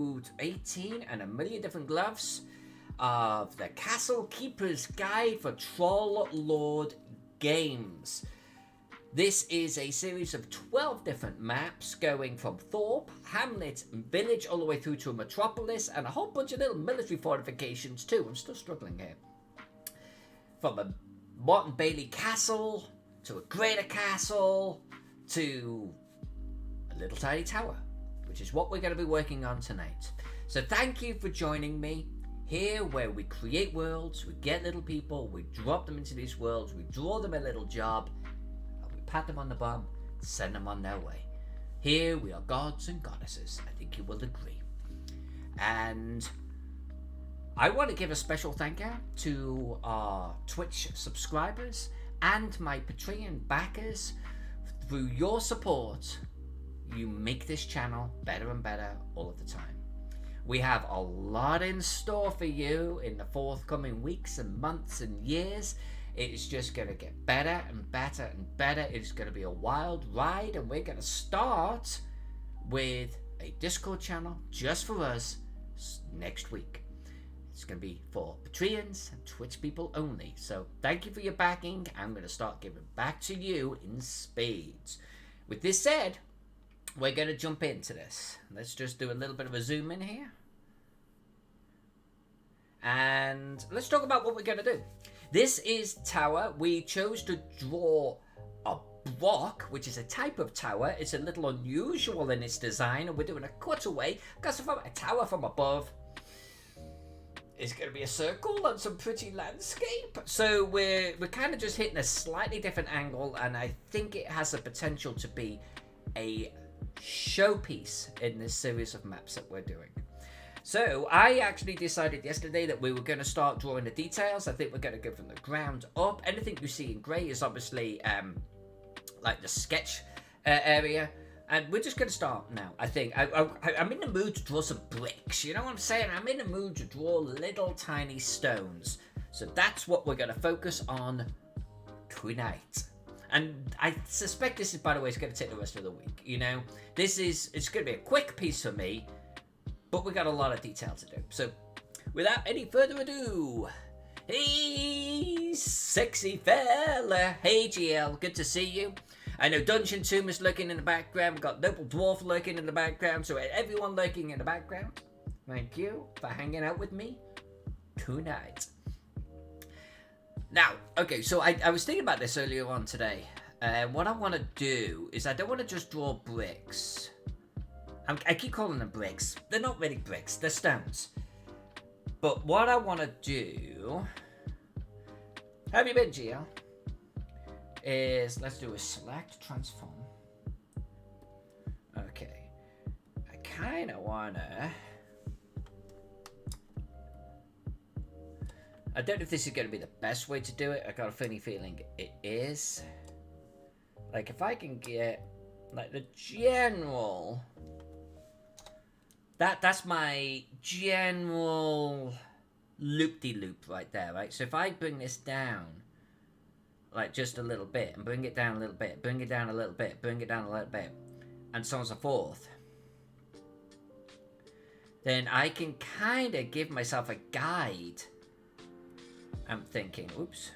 18 and a million different gloves of the Castle Keeper's Guide for Trollord Games. This is a series of 12 different maps going from Thorpe, Hamlet, and Village all the way through to a metropolis and a whole bunch of little military fortifications too. I'm still struggling here. From a Martin Bailey castle to a greater castle to a little tiny tower, which is what we're going to be working on tonight. So thank you for joining me here, where we create worlds, we get little people, we drop them into these worlds, we draw them a little job, and we pat them on the bum, send them on their way. Here we are gods and goddesses, I think you will agree. And I want to give a special thank you to our Twitch subscribers and my Patreon backers. Through your support, you make this channel better and better all of the time. We have a lot in store for you in the forthcoming weeks and months and years. It is just going to get better and better and better. It's going to be a wild ride, and we're going to start with a Discord channel just for us next week. It's going to be for Patreons and Twitch people only. So thank you for your backing. I'm going to start giving back to you in spades. With this said, we're going to jump into this. Let's just do a little bit of a zoom in here. And let's talk about what we're going to do. This is tower. We chose to draw a Broch, which is a type of tower. It's a little unusual in its design, and we're doing a cutaway because from a tower from above. It's going to be a circle and some pretty landscape. So we're kind of just hitting a slightly different angle, and I think it has the potential to be a showpiece in this series of maps that we're doing. So I actually decided yesterday that we were going to start drawing the details. I think we're going to go from the ground up. Anything you see in grey is obviously like the sketch area. And we're just going to start now, I think. I'm in the mood to draw some bricks. You know what I'm saying? I'm in the mood to draw little tiny stones. So that's what we're going to focus on tonight. And I suspect this is, by the way, it's going to take the rest of the week. You know, it's going to be a quick piece for me, but we got a lot of detail to do. So without any further ado, hey, sexy fella. Hey, GL, good to see you. I know Dungeon Tomb is lurking in the background. We've got Noble Dwarf lurking in the background. So everyone lurking in the background, thank you for hanging out with me tonight. Now, okay, so I was thinking about this earlier on today. What I want to do is I don't want to just draw bricks. I keep calling them bricks. They're not really bricks. They're stones. But what I want to do... How have you been, GL? Is let's do a select transform. Okay, I kind of wanna. I don't know if this is going to be the best way to do it. I got a funny feeling it is. Like if I can get like the general. That's my general loop-de-loop right there, right? So if I bring this down. Like just a little bit, and bring it down a little bit, bring it down a little bit, bring it down a little bit, and so on and so forth, then I can kind of give myself a guide. I'm thinking, oops.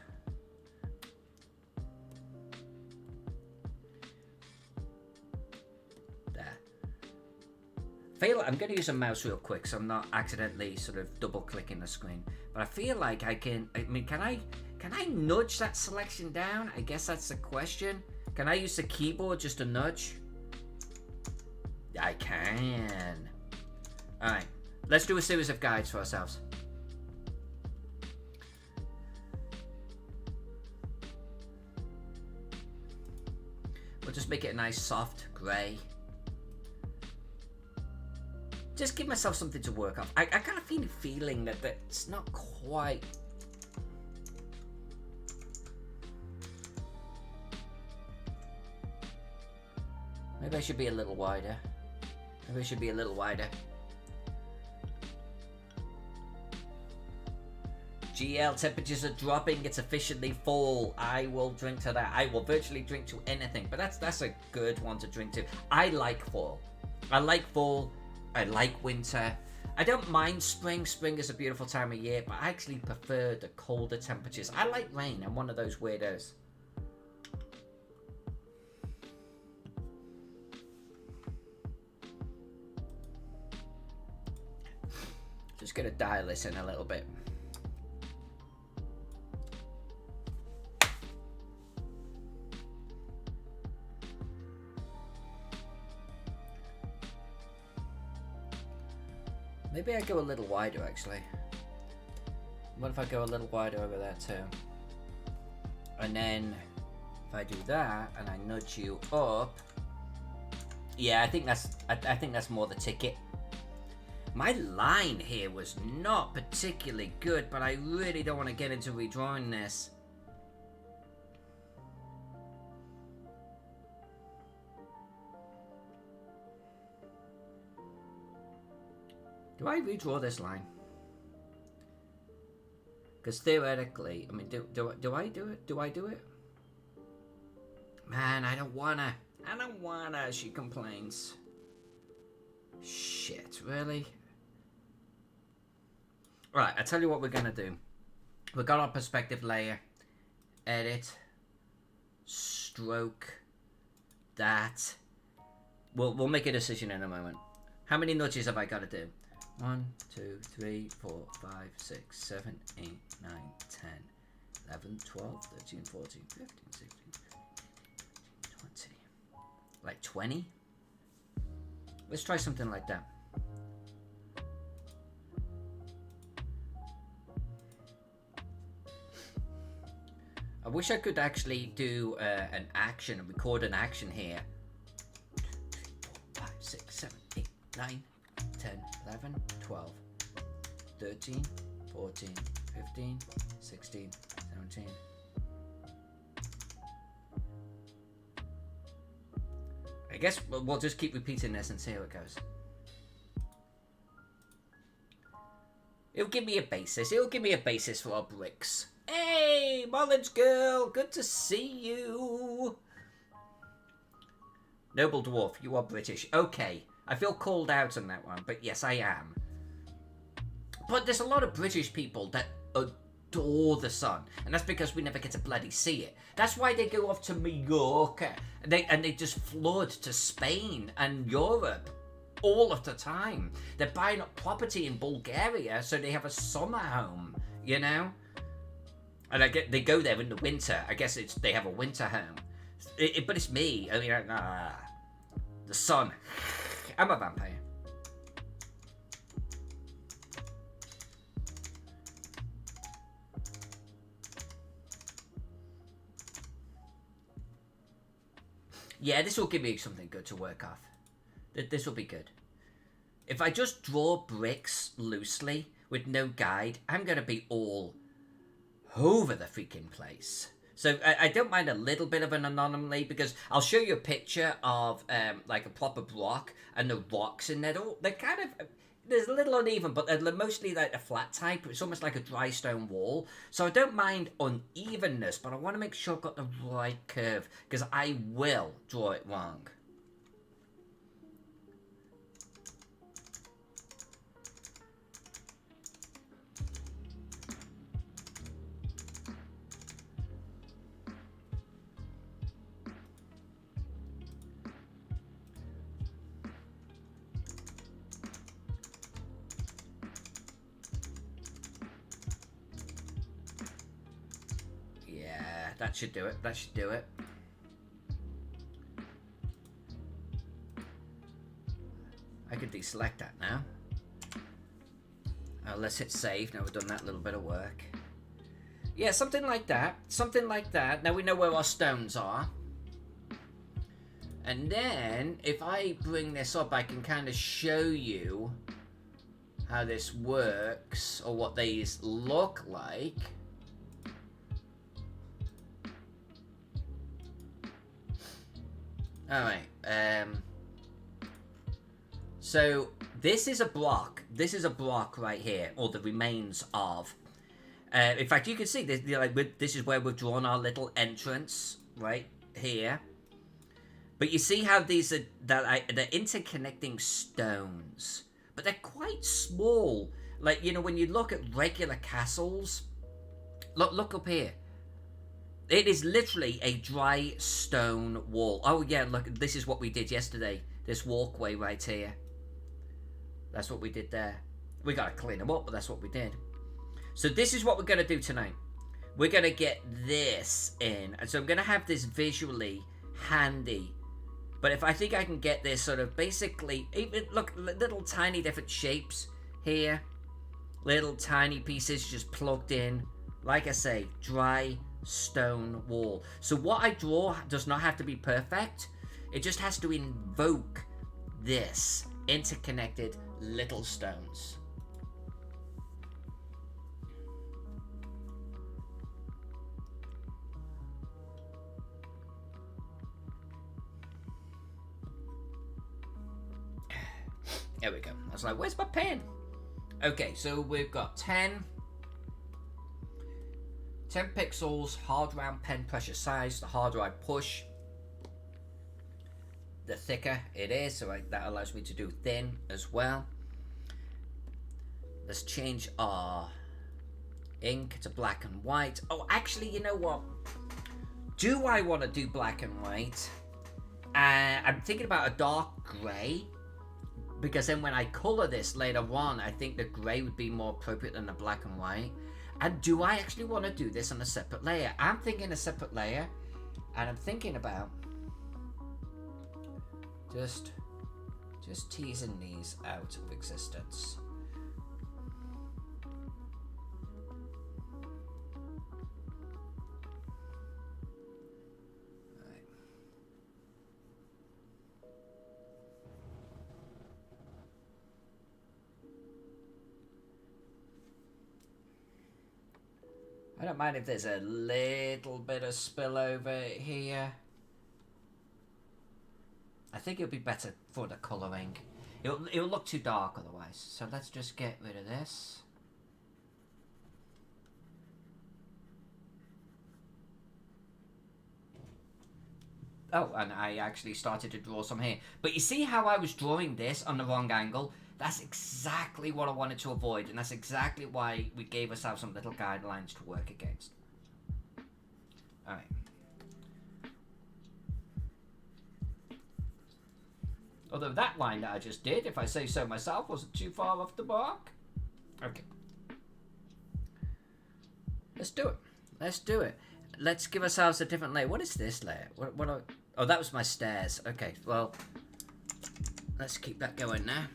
There. I'm going to use a mouse real quick so I'm not accidentally sort of double clicking the screen. But I feel like I can, can I nudge that selection down? I guess that's the question. Can I use the keyboard just to nudge? I can. Alright, let's do a series of guides for ourselves. We'll just make it a nice soft grey. Just give myself something to work off. I kind of feel a feeling that that's not quite... Maybe I should be a little wider. Maybe I should be a little wider. GL, temperatures are dropping. It's officially fall. I will drink to that. I will virtually drink to anything. But that's a good one to drink to. I like fall. I like fall I like winter. I don't mind spring. Spring is a beautiful time of year, but I actually prefer the colder temperatures. I like rain. I'm one of those weirdos. Just gonna dial this in a little bit. Maybe I go a little wider, actually. What if I go a little wider over there too? And then if I do that and I nudge you up, yeah, I think that's more the ticket. My line here was not particularly good, but I really don't want to get into redrawing this. Do I redraw this line? Because theoretically, I mean, do I do it? Do I do it? Man, I don't wanna. I don't wanna, she complains. Shit, really? Right, I tell you what we're gonna do. We've got our perspective layer. Edit. Stroke. That. We'll make a decision in a moment. How many nudges have I got to do? 1, 2, 3, 4, 5, 6, 7, 8, 9, 10, 11, 12, 13, 14, 15, 16, 20. Like 20? Let's try something like that. I wish I could actually do an action, record an action here. 2, 3, 4, 5, 6, 7, 8, 9, 10, 11, 12, 13, 14, 15, 16, 17. I guess we'll just keep repeating this and see how it goes. It'll give me a basis. It'll give me a basis for our bricks. Hey, Mullins girl, good to see you. Noble dwarf, you are British. Okay, I feel called out on that one, but yes, I am. But there's a lot of British people that adore the sun, and that's because we never get to bloody see it. That's why they go off to Mallorca, and they just flood to Spain and Europe all of the time. They're buying up property in Bulgaria so they have a summer home, you know? And they go there in the winter. I guess they have a winter home. But it's me. I mean, the sun. I'm a vampire. Yeah, this will give me something good to work off. This will be good. If I just draw bricks loosely with no guide, I'm going to be all over the freaking place. So I don't mind a little bit of an anomaly, because I'll show you a picture of like a proper Broch and the rocks in there. They're kind of, there's a little uneven, but they're mostly like a flat type. It's almost like a dry stone wall. So I don't mind unevenness, but I want to make sure I've got the right curve, because I will draw it wrong. That should do it. That should do it. I could deselect that now. Let's hit save. Now we've done that little bit of work. Yeah, something like that. Something like that. Now we know where our stones are. And then, if I bring this up, I can kind of show you how this works, or what these look like. Alright, so this is a block. This is a block right here, or the remains of. In fact, you can see this is where we've drawn our little entrance right here. But you see how these are they're interconnecting stones, but they're quite small. Like, you know, when you look at regular castles, look up here. It is literally a dry stone wall. Oh yeah, look, this is what we did yesterday. This walkway right here. That's what we did there. We gotta clean them up, but that's what we did. So this is what we're gonna do tonight. We're gonna get this in, and so I'm gonna have this visually handy. But if I think I can get this sort of basically, even look, little tiny different shapes here, little tiny pieces just plugged in. Like I say, dry stone wall. So what I draw does not have to be perfect. It just has to invoke this interconnected little stones. There we go. I was like, where's my pen? Okay, so we've got 10 pixels, hard round pen pressure size. The harder I push, the thicker it is, so that allows me to do thin as well. Let's change our ink to black and white. Oh, actually, you know what? Do I want to do black and white? I'm thinking about a dark grey, because then when I colour this later on, I think the grey would be more appropriate than the black and white. And do I actually want to do this on a separate layer? I'm thinking a separate layer, and I'm thinking about just teasing these out of existence. I don't mind if there's a little bit of spillover here. I think it'll be better for the colouring. It'll look too dark otherwise. So let's just get rid of this. Oh, and I actually started to draw some here. But you see how I was drawing this on the wrong angle? That's exactly what I wanted to avoid, and that's exactly why we gave ourselves some little guidelines to work against. Alright. Although that line that I just did, if I say so myself, wasn't too far off the mark. Okay. Let's do it. Let's do it. Let's give ourselves a different layer. What is this layer? Oh, that was my stairs. Okay, well, let's keep that going now.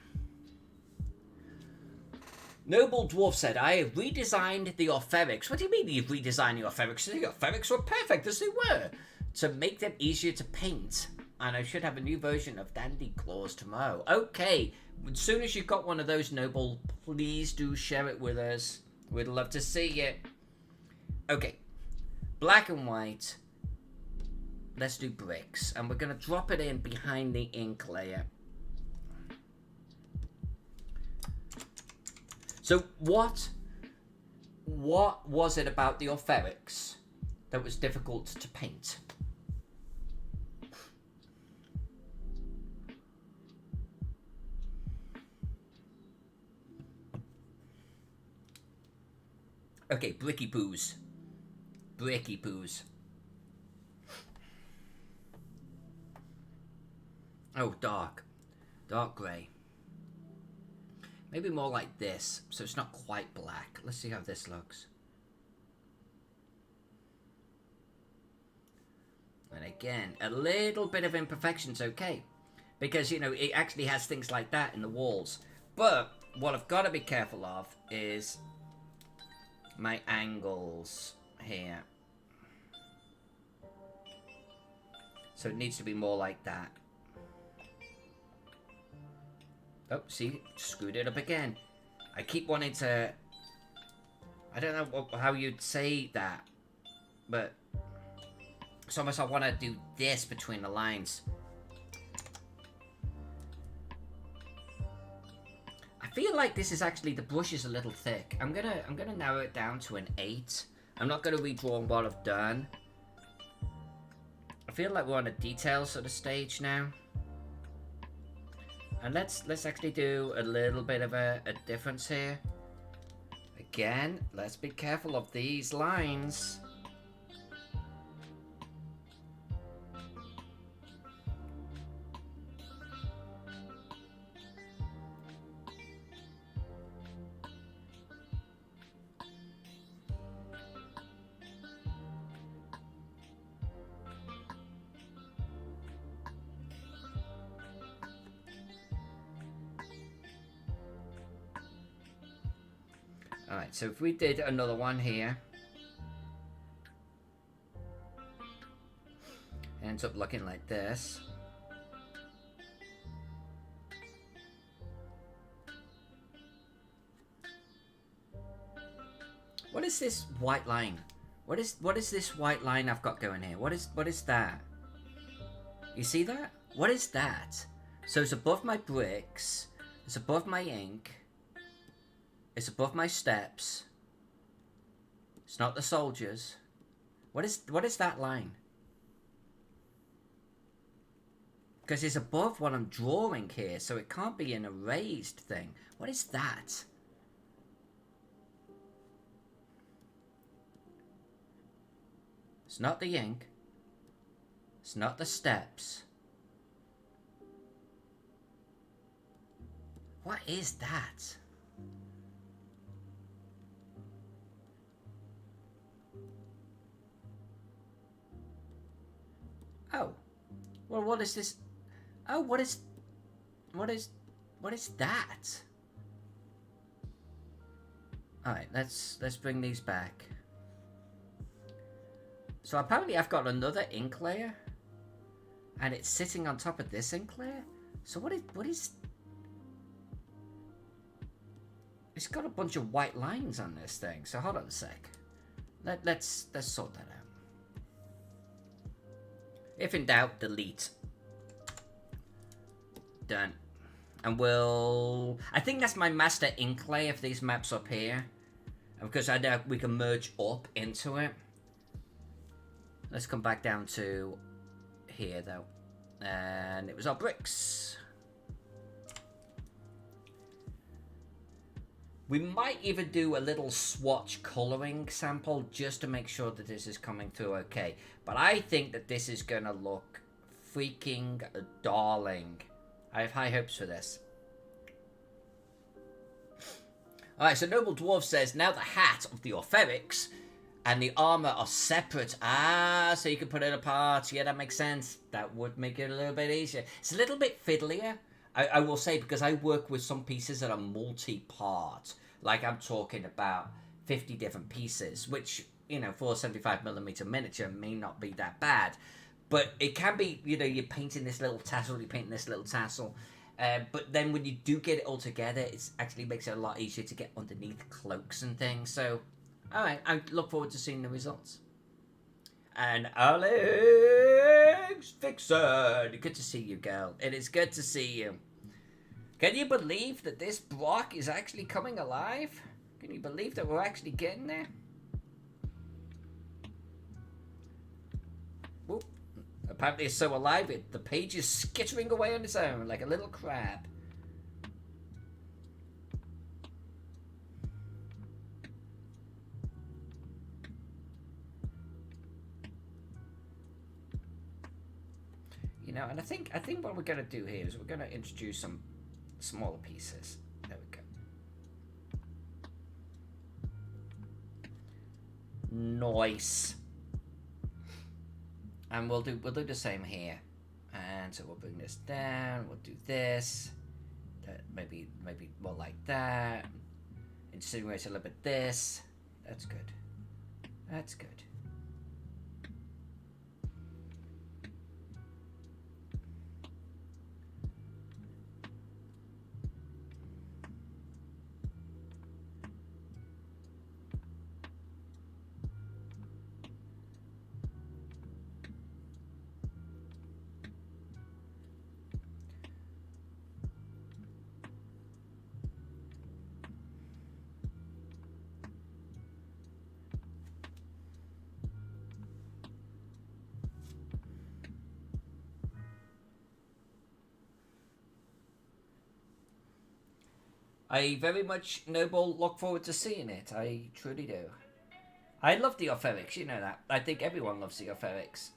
Noble Dwarf said, I have redesigned the Orpherics. What do you mean you've redesigned the Orpherics? The Orpherics were perfect as they were, to make them easier to paint. And I should have a new version of Dandy Claws tomorrow. Okay, as soon as you've got one of those, Noble, please do share it with us. We'd love to see it. Okay, black and white. Let's do bricks. And we're going to drop it in behind the ink layer. So what was it about the Orpherics that was difficult to paint? Okay, bricky poos. Bricky poos. Oh, dark. Dark grey. Maybe more like this, so it's not quite black. Let's see how this looks. And again, a little bit of imperfection's okay. Because, you know, it actually has things like that in the walls. But what I've got to be careful of is my angles here. So it needs to be more like that. Oh, see, screwed it up again. I keep wanting to... I don't know how you'd say that, but it's almost I want to do this between the lines. I feel like this is actually, the brush is a little thick. I'm gonna narrow it down to an 8. I'm not gonna redraw what I've done. I feel like we're on a detail sort of stage now. And let's actually do a little bit of a difference here. Again, let's be careful of these lines. Alright, so if we did another one here, ends up looking like this. What is this white line? What is this white line I've got going here? What is that? You see that? What is that? So it's above my bricks, it's above my ink, it's above my steps. It's not the soldiers. What is that line? Because it's above what I'm drawing here, so it can't be an erased thing. What is that? It's not the ink. It's not the steps. What is that? Oh. Well, what is this? Oh, what is that? Alright, let's bring these back. So apparently I've got another ink layer. And it's sitting on top of this ink layer. So what is it's got a bunch of white lines on this thing. So hold on a sec. Let's sort that out. If in doubt, delete. Done. And I think that's my master ink layer for these maps up here. Because I know we can merge up into it. Let's come back down to here though. And it was our bricks. We might even do a little swatch colouring sample just to make sure that this is coming through okay. But I think that this is going to look freaking darling. I have high hopes for this. Alright, so Noble Dwarf says, now the hat of the Orpherics and the armour are separate. Ah, so you can put it apart. Yeah, that makes sense. That would make it a little bit easier. It's a little bit fiddlier, I will say, because I work with some pieces that are multi-part. Like, I'm talking about 50 different pieces, which, you know, for a 75mm miniature may not be that bad. But it can be, you know, you're painting this little tassel, you're painting this little tassel. But then when you do get it all together, it actually makes it a lot easier to get underneath cloaks and things. So, alright, I look forward to seeing the results. And Alex Vixen, good to see you, girl. It is good to see you. Can you believe that this Broch is actually coming alive? Can you believe that we're actually getting there? Whoop. Apparently it's so alive, the page is skittering away on its own like a little crab. You know, and I think what we're going to do here is we're going to introduce some smaller pieces. There we go. Nice. And we'll do the same here. And so we'll bring this down. We'll do this. Maybe more like that. Insinuate a little bit this. That's good. That's good. I very much, Noble, look forward to seeing it. I truly do. I love the Orpherics, you know that. I think everyone loves the Orpherics.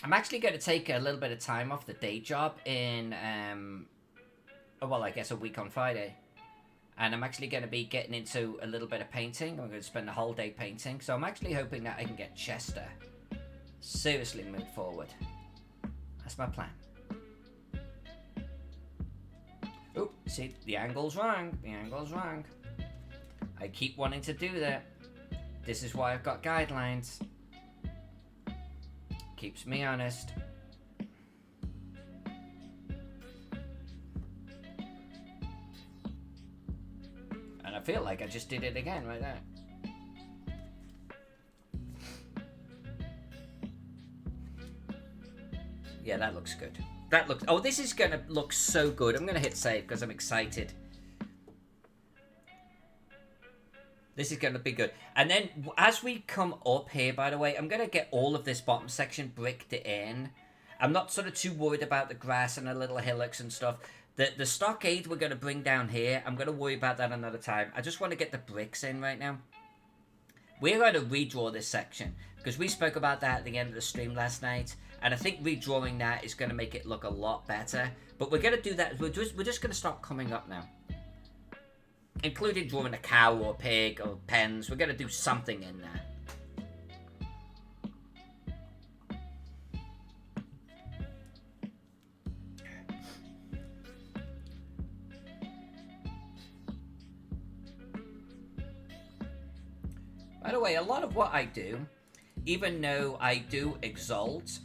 I'm actually going to take a little bit of time off the day job in, well, I guess a week on Friday. And I'm actually going to be getting into a little bit of painting. I'm going to spend the whole day painting. So I'm actually hoping that I can get Chester seriously moved forward. That's my plan. Oh, see, the angle's wrong. The angle's wrong. I keep wanting to do that. This is why I've got guidelines. Keeps me honest. And I feel like I just did it again right there. Yeah, that looks good. That looks... Oh, this is going to look so good. I'm going to hit save because I'm excited. This is going to be good. And then as we come up here, by the way, I'm going to get all of this bottom section bricked in. I'm not sort of too worried about the grass and the little hillocks and stuff. The stockade we're going to bring down here, I'm going to worry about that another time. I just want to get the bricks in right now. We're going to redraw this section because we spoke about that at the end of the stream last night. And I think redrawing that is going to make it look a lot better. But we're going to do that. We're just going to start coming up now. Including drawing a cow or a pig or pens. We're going to do something in there. By the way, a lot of what I do, even though I do exalt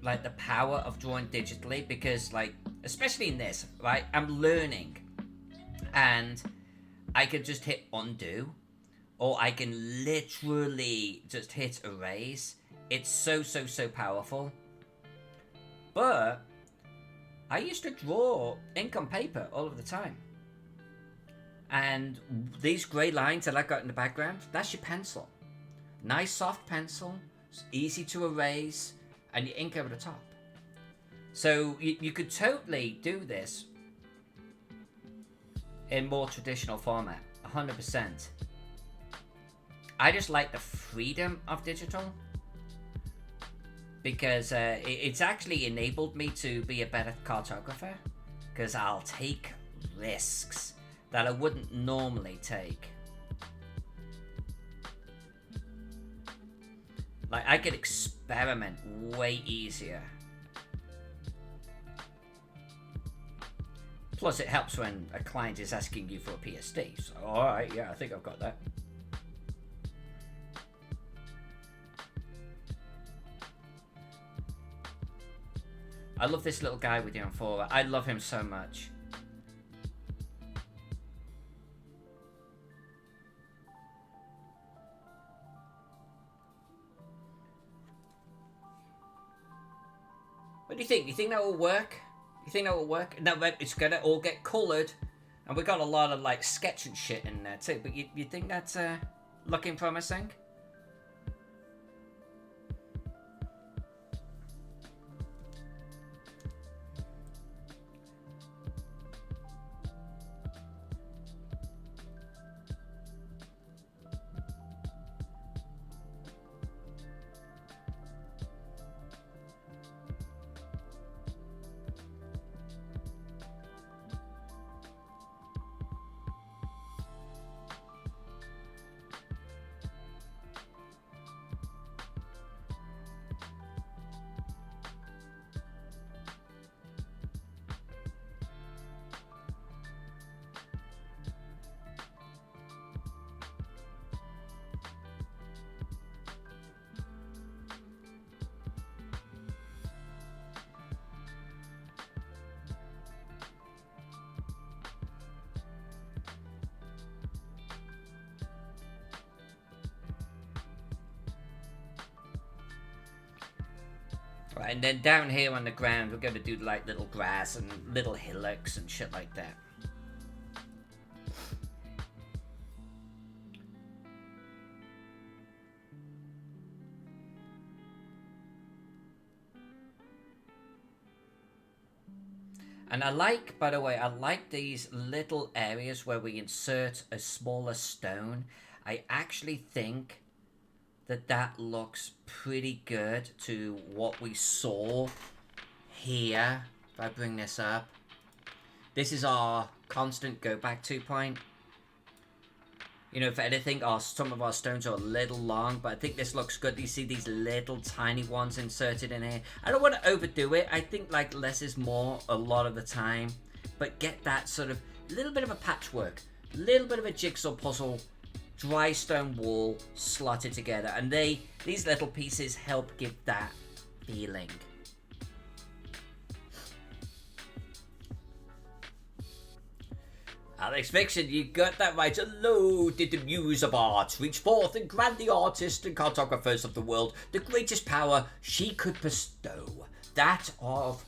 like the power of drawing digitally, because like, especially in this, right, I'm learning and I can just hit undo, or I can literally just hit erase. It's so powerful. But I used to draw ink on paper all of the time. And these grey lines that I got in the background, that's your pencil. Nice soft pencil, it's easy to erase, and you ink over the top. So you could totally do this in more traditional format, 100%. I just like the freedom of digital because it's actually enabled me to be a better cartographer, because I'll take risks that I wouldn't normally take. Like, I could experiment way easier. Plus, it helps when a client is asking you for a PSD. So, alright, yeah, I think I've got that. I love this little guy with the amphora. I love him so much. What do you think? Do you think that will work? You think that will work? No, it's gonna all get coloured, and we got a lot of like sketch and shit in there too. But you think that's looking promising? Right, and then down here on the ground, we're going to do like little grass and little hillocks and shit like that. And I like, by the way, I like these little areas where we insert a smaller stone. I actually think that that looks pretty good to what we saw here. If I bring this up. This is our constant go back to point. You know, if anything, some of our stones are a little long, but I think this looks good. You see these little tiny ones inserted in here. I don't want to overdo it. I think like less is more a lot of the time. But get that sort of little bit of a patchwork, little bit of a jigsaw puzzle, dry stone wall slotted together. And these little pieces help give that feeling. Alex Fiction, you got that right. Hello, did the muse of art reach forth and grant the artists and cartographers of the world the greatest power she could bestow, that of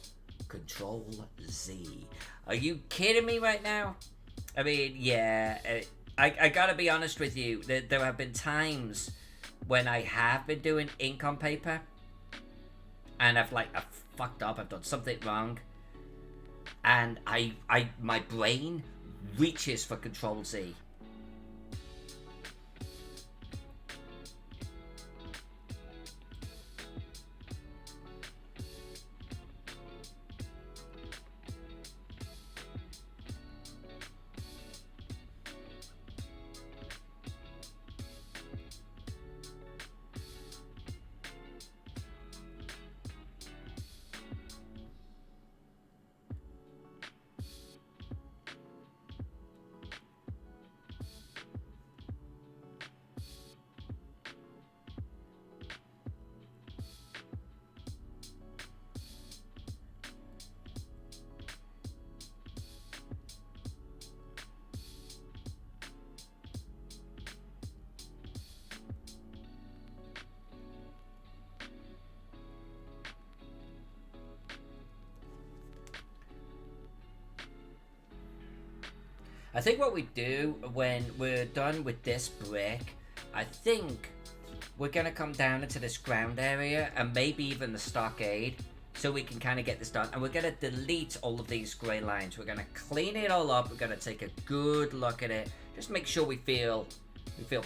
Control Z. Are you kidding me right now? I mean, yeah, I gotta be honest with you. There have been times when I have been doing ink on paper, and I've fucked up. I've done something wrong, and my brain reaches for Control Z. I think what we do when we're done with this brick, I think we're going to come down into this ground area and maybe even the stockade so we can kind of get this done. And we're going to delete all of these grey lines. We're going to clean it all up. We're going to take a good look at it. Just make sure we feel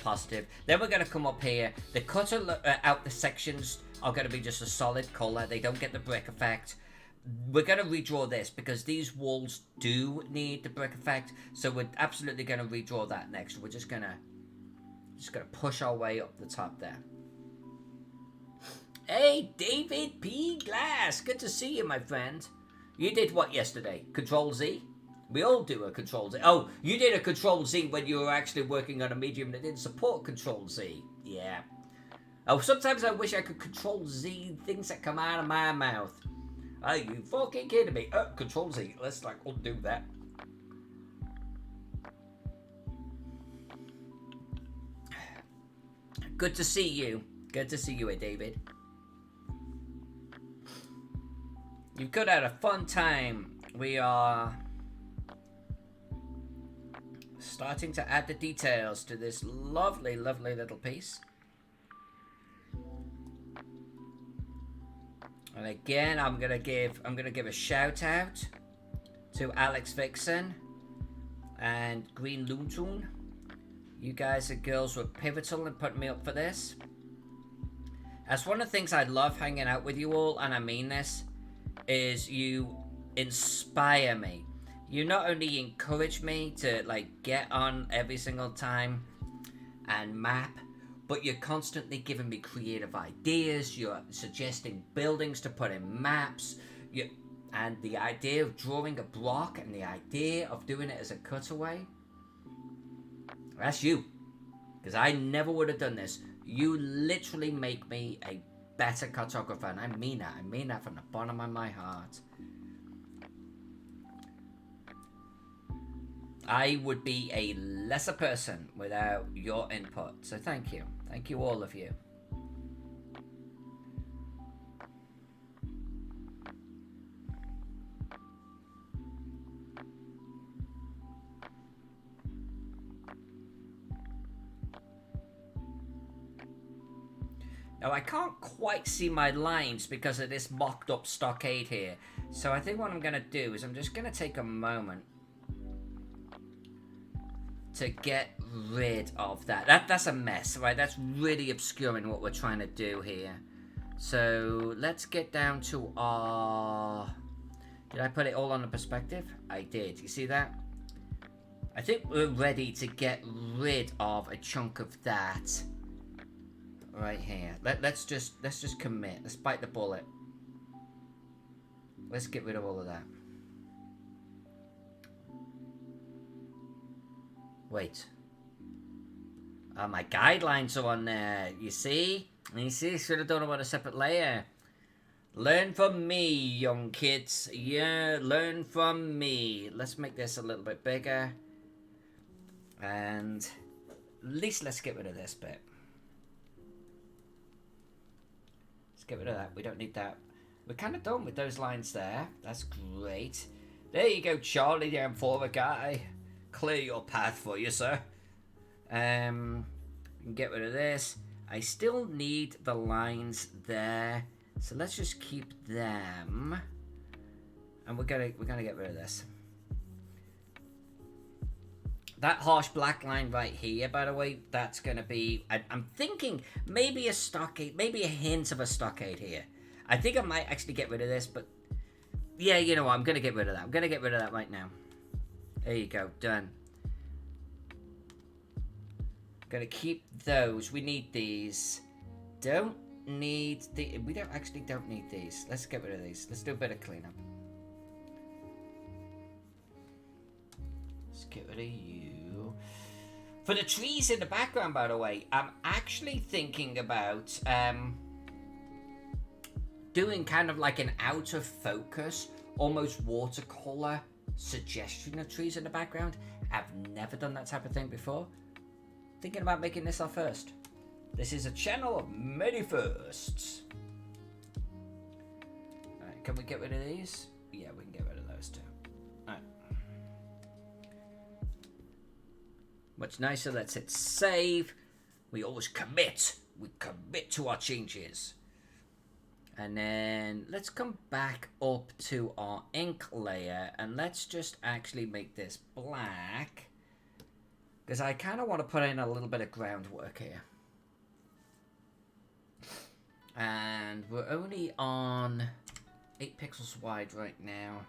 positive. Then we're going to come up here. The cutter out the sections are going to be just a solid colour. They don't get the brick effect. We're going to redraw this because these walls do need the brick effect, so we're absolutely going to redraw that next. We're just gonna push our way up the top there. Hey, David P. Glass, good to see you, my friend. You did what yesterday? Control Z? We all do a Control Z. Oh, you did a Control Z when you were actually working on a medium that didn't support Control Z. Yeah. Oh, sometimes I wish I could Control Z things that come out of my mouth. Are you fucking kidding me? Control Z. Let's undo that. Good to see you. Good to see you, David. You've got out a fun time. We are starting to add the details to this lovely, lovely little piece. And again, I'm gonna give a shout out to Alex Vixen and Green Loontoon. You guys and girls were pivotal in putting me up for this. That's one of the things I love hanging out with you all, and I mean this, is you inspire me. You not only encourage me to get on every single time and map, but you're constantly giving me creative ideas. You're suggesting buildings to put in maps. And the idea of drawing a block and the idea of doing it as a cutaway. That's you. Because I never would have done this. You literally make me a better cartographer. And I mean that. I mean that from the bottom of my heart. I would be a lesser person without your input. So thank you. Thank you, all of you. Now I can't quite see my lines because of this mocked up stockade here. So I think what I'm going to do is I'm just going to take a moment to get rid of that. That's a mess, right? That's really obscuring what we're trying to do here. So let's get down to our... Did I put it all on the perspective? I did. You see that? I think we're ready to get rid of a chunk of that right here. Let's just commit. Let's bite the bullet. Let's get rid of all of that. Wait. Oh, my guidelines are on there. You see? You see? Should have done it on a separate layer. Learn from me, young kids. Yeah, learn from me. Let's make this a little bit bigger. And at least let's get rid of this bit. Let's get rid of that. We don't need that. We're kind of done with those lines there. That's great. There you go, Charlie, the M4 guy. Clear your path for you, sir. Get rid of this. I still need the lines there. So let's just keep them. And we're gonna get rid of this. That harsh black line right here, by the way, that's going to be... I'm thinking maybe a stockade, maybe a hint of a stockade here. I think I might actually get rid of this, but... Yeah, you know what, I'm going to get rid of that. I'm going to get rid of that right now. There you go, done. Going to keep those. We need these. Don't need the... We don't need these. Let's get rid of these. Let's do a bit of cleanup. Let's get rid of you. For the trees in the background, by the way, I'm actually thinking about doing kind of like an out of focus, almost watercolor suggestion of trees in the background. I've never done that type of thing before. Thinking about making this our first. This is a channel of many firsts. Alright, can we get rid of these? Yeah, we can get rid of those too. Alright. Much nicer. Let's hit save. We always commit. We commit to our changes. And then let's come back up to our ink layer. And let's just actually make this black. Because I kind of want to put in a little bit of groundwork here. And we're only on 8 pixels wide right now.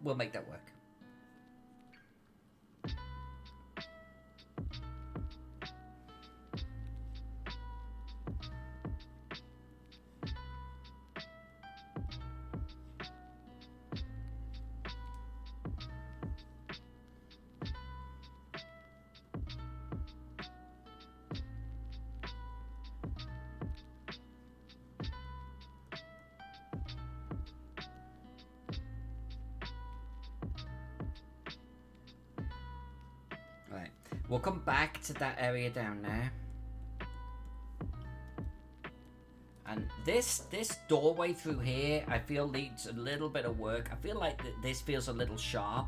We'll make that work. We'll come back to that area down there. And this doorway through here, I feel needs a little bit of work. I feel like this feels a little sharp.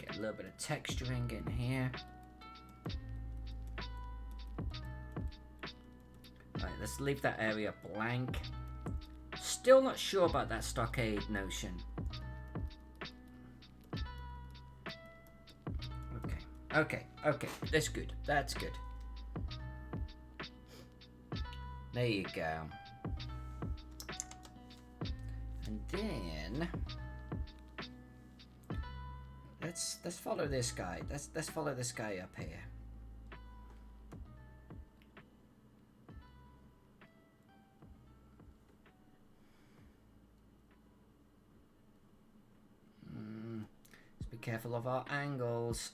A little bit of texturing in here. Right, let's leave that area blank. Still not sure about that stockade notion. Okay. That's good. That's good. There you go. And then... Let's follow this guy. Let's follow this guy up here. Let's be careful of our angles.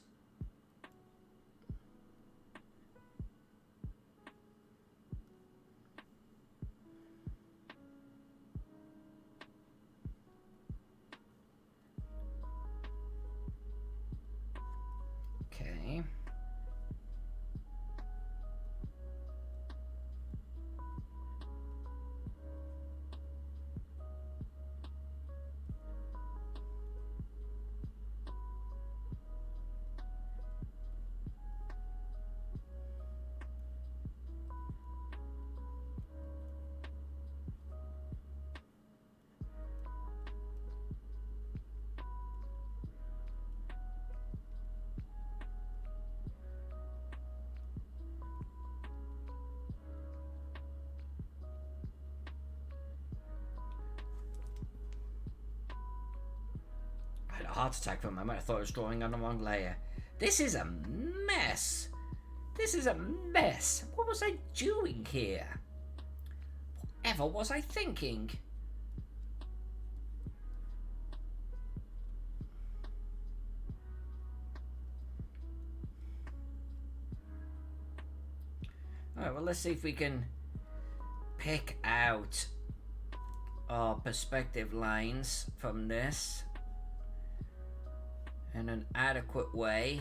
had a heart attack for a moment. I thought I was drawing on the wrong layer. This is a mess. This is a mess. What was I doing here? Whatever was I thinking? Alright, well, let's see if we can pick out our perspective lines from this in an adequate way.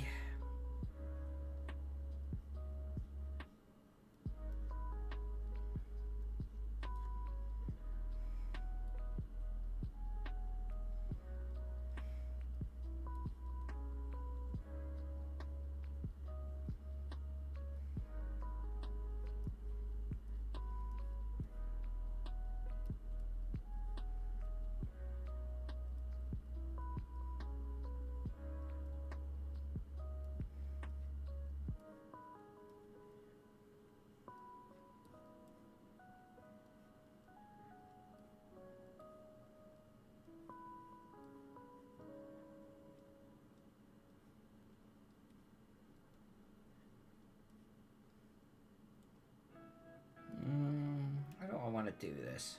How do I want to do this?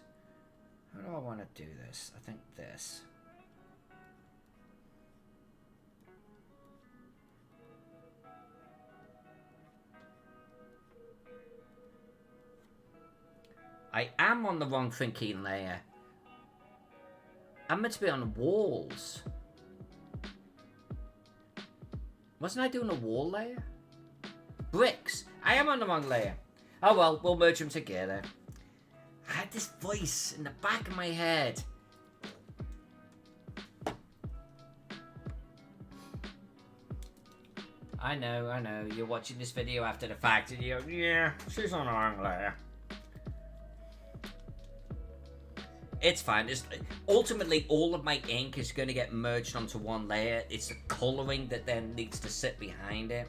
How do I want to do this? I think this. I am on the wrong thinking layer. I'm meant to be on the walls. Wasn't I doing a wall layer? Bricks. I am on the wrong layer. Oh well, we'll merge them together. I had this voice in the back of my head. I know. You're watching this video after the fact and you're, yeah, she's on the wrong layer. It's fine. Ultimately, all of my ink is going to get merged onto one layer. It's the colouring that then needs to sit behind it.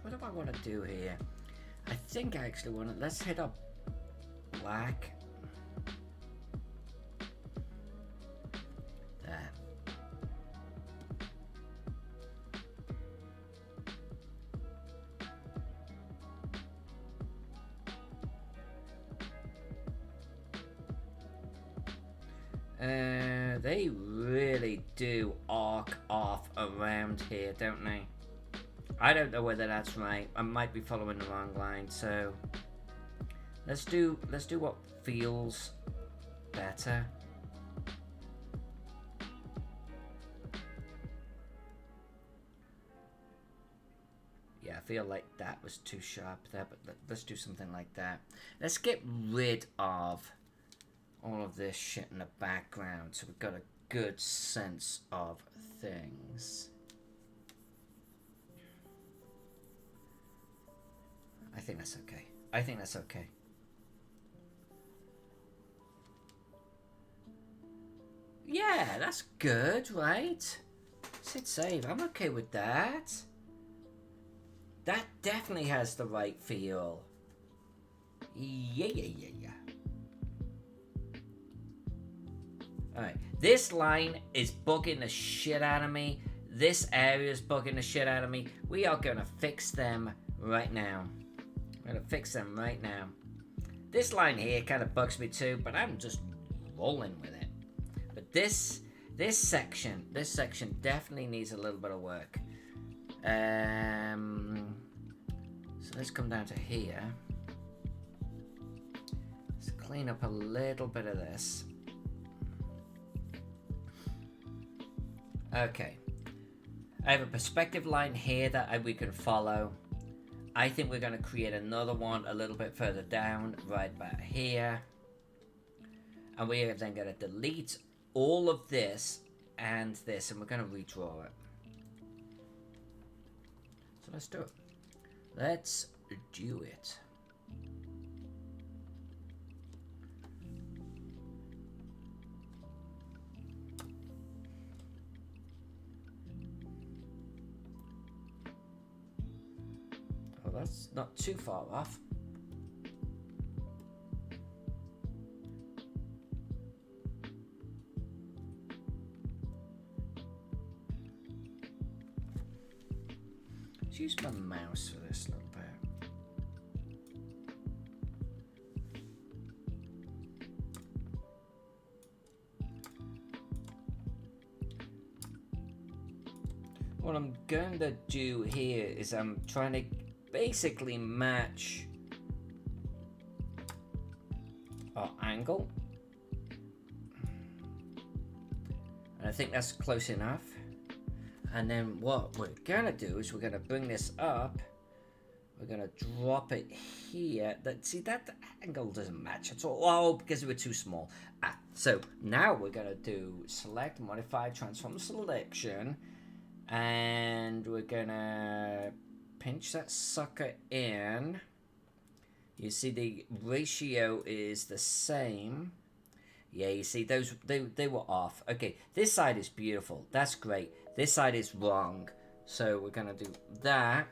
What do I want to do here? I think I actually want to... Let's hit up black. There. They really do arc off around here, don't they? I don't know whether that's right. I might be following the wrong line, so let's do what feels better. Yeah, I feel like that was too sharp there, but let's do something like that. Let's get rid of all of this shit in the background so we've got a good sense of things. I think that's okay. I think that's okay. Yeah, that's good, right? Sit save. I'm okay with that. That definitely has the right feel. Yeah. Alright. This line is bugging the shit out of me. This area is bugging the shit out of me. We are going to fix them right now. I'm going to fix them right now. This line here kind of bugs me too, but I'm just rolling with it. But this section definitely needs a little bit of work. So let's come down to here. Let's clean up a little bit of this. Okay. I have a perspective line here that we can follow. I think we're going to create another one a little bit further down, right about here. And we are then going to delete all of this and this, and we're going to redraw it. So let's do it. Let's do it. Well, that's not too far off. Let's use my mouse for this little bit. What I'm going to do here is I'm trying to basically match our angle. And I think that's close enough. And then what we're gonna do is we're gonna bring this up. We're gonna drop it here. See, that angle doesn't match at all. Oh, because we're too small. So now we're gonna do select, modify, transform selection. And we're gonna pinch that sucker in. You see the ratio is the same. Yeah, you see those they were off. Okay, this side is beautiful. That's great. This side is wrong. So we're gonna do that.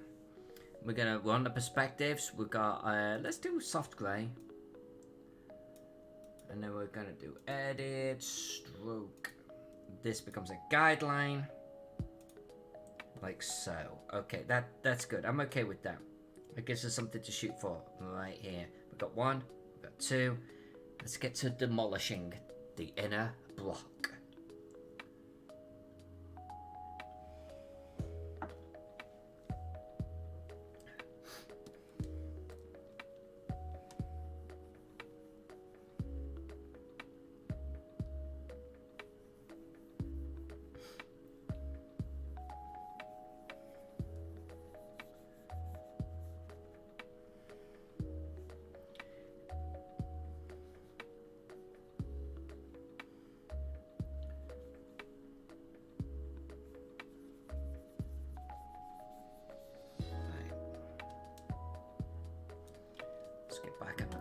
We're gonna run the perspectives. We got let's do soft gray. And then we're gonna do edit, stroke. This becomes a guideline. Like so. Okay, that's good. I'm okay with that. It gives us something to shoot for right here. We've got 1, we've got 2. Let's get to demolishing the inner block.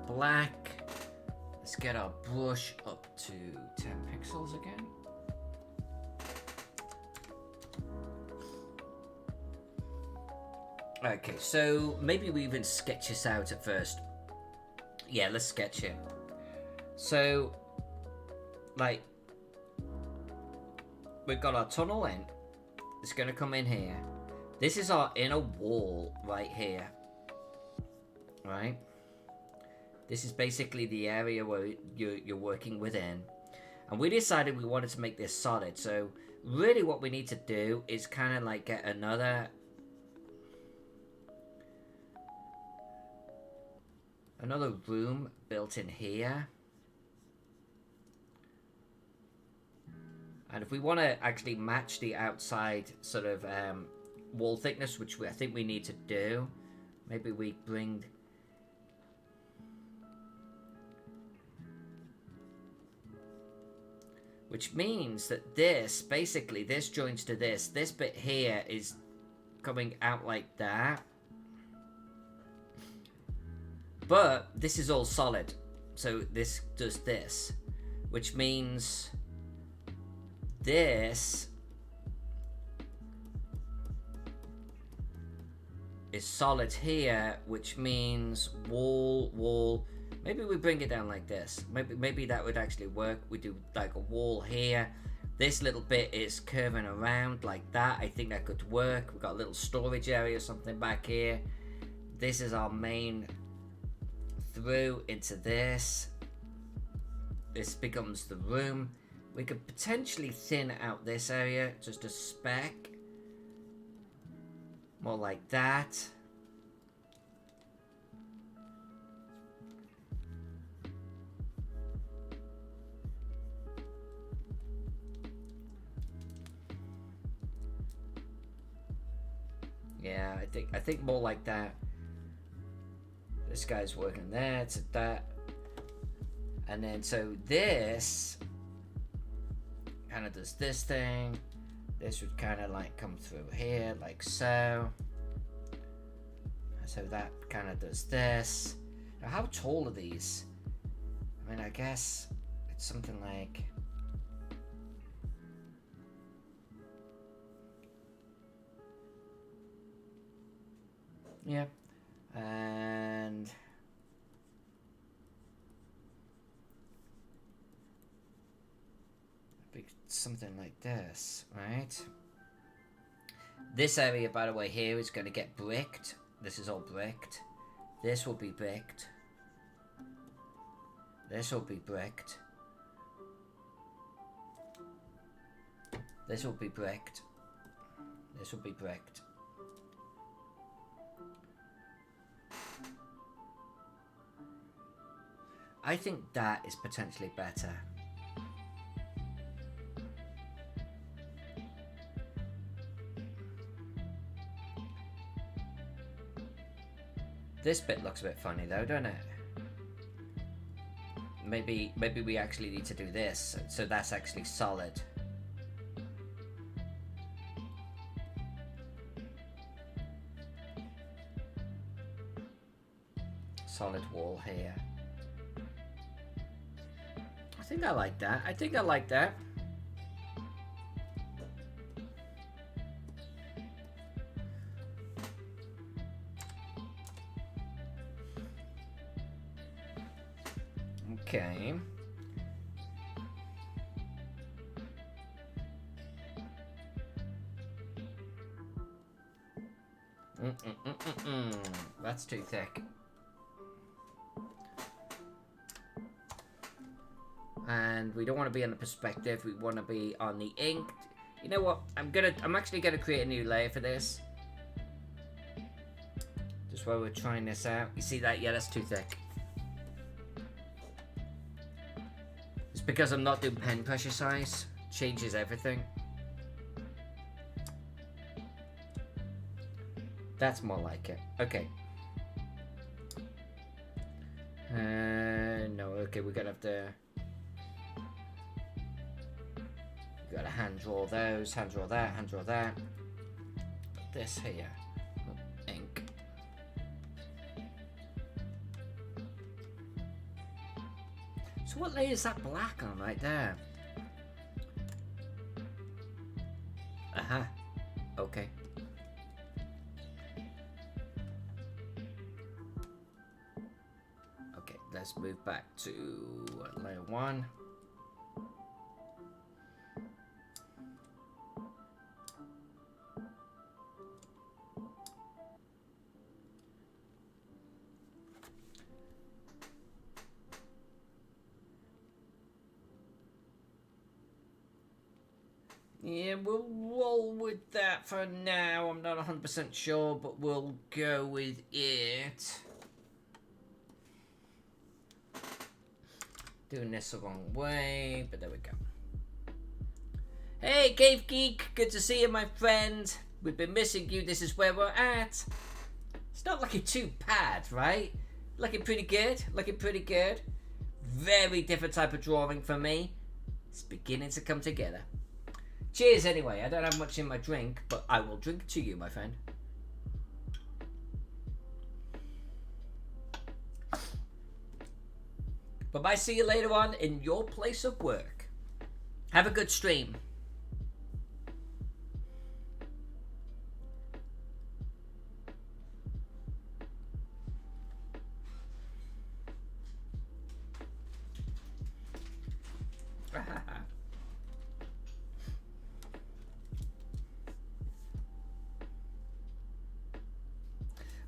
Black. Let's get our brush up to 10 pixels again. Okay, so maybe we even sketch this out at first. Yeah, let's sketch it. So, like, we've got our tunnel in. It's going to come in here. This is our inner wall right here. Right? This is basically the area where you're working within. And we decided we wanted to make this solid. So really what we need to do is kind of like get another room built in here. And if we want to actually match the outside sort of wall thickness, which I think we need to do, maybe we bring... Which means that this, basically, this joins to this. This bit here is coming out like that. But this is all solid. So this does this. Which means this is solid here. Which means wall. Maybe we bring it down like this. Maybe that would actually work. We do like a wall here. This little bit is curving around like that. I think that could work. We've got a little storage area or something back here. This is our main through into this. This becomes the room. We could potentially thin out this area just a speck. More like that. Yeah, I think more like that. This guy's working there to that. And then so this kind of does this thing. This would kind of like come through here, like so. So that kind of does this. Now, how tall are these? I mean, I guess it's something like... Yeah. And... something like this, right? This area, by the way, here is going to get bricked. This is all bricked. This will be bricked. This will be bricked. This will be bricked. This will be bricked. I think that is potentially better. This bit looks a bit funny though, doesn't it? Maybe we actually need to do this, so that's actually solid. Solid wall here. I think I like that. I think I like that. Okay. That's too thick. And we don't want to be on the perspective, we want to be on the ink. You know what? I'm actually gonna create a new layer for this. Just while we're trying this out. You see that? Yeah, that's too thick. It's because I'm not doing pen pressure size. Changes everything. That's more like it. Okay. No, okay, we're gonna have to... We gotta hand draw those, hand draw that, hand draw that. Put this here. Ink. So what layer is that black on right there? Uh-huh. Okay. Okay, let's move back to layer 1. Yeah, we'll roll with that for now. I'm not 100% sure, but we'll go with it. Doing this the wrong way, but there we go. Hey, Cave Geek. Good to see you, my friend. We've been missing you. This is where we're at. It's not looking too bad, right? Looking pretty good. Looking pretty good. Very different type of drawing for me. It's beginning to come together. Cheers anyway. I don't have much in my drink, but I will drink to you, my friend. Bye-bye. See you later on in your place of work. Have a good stream.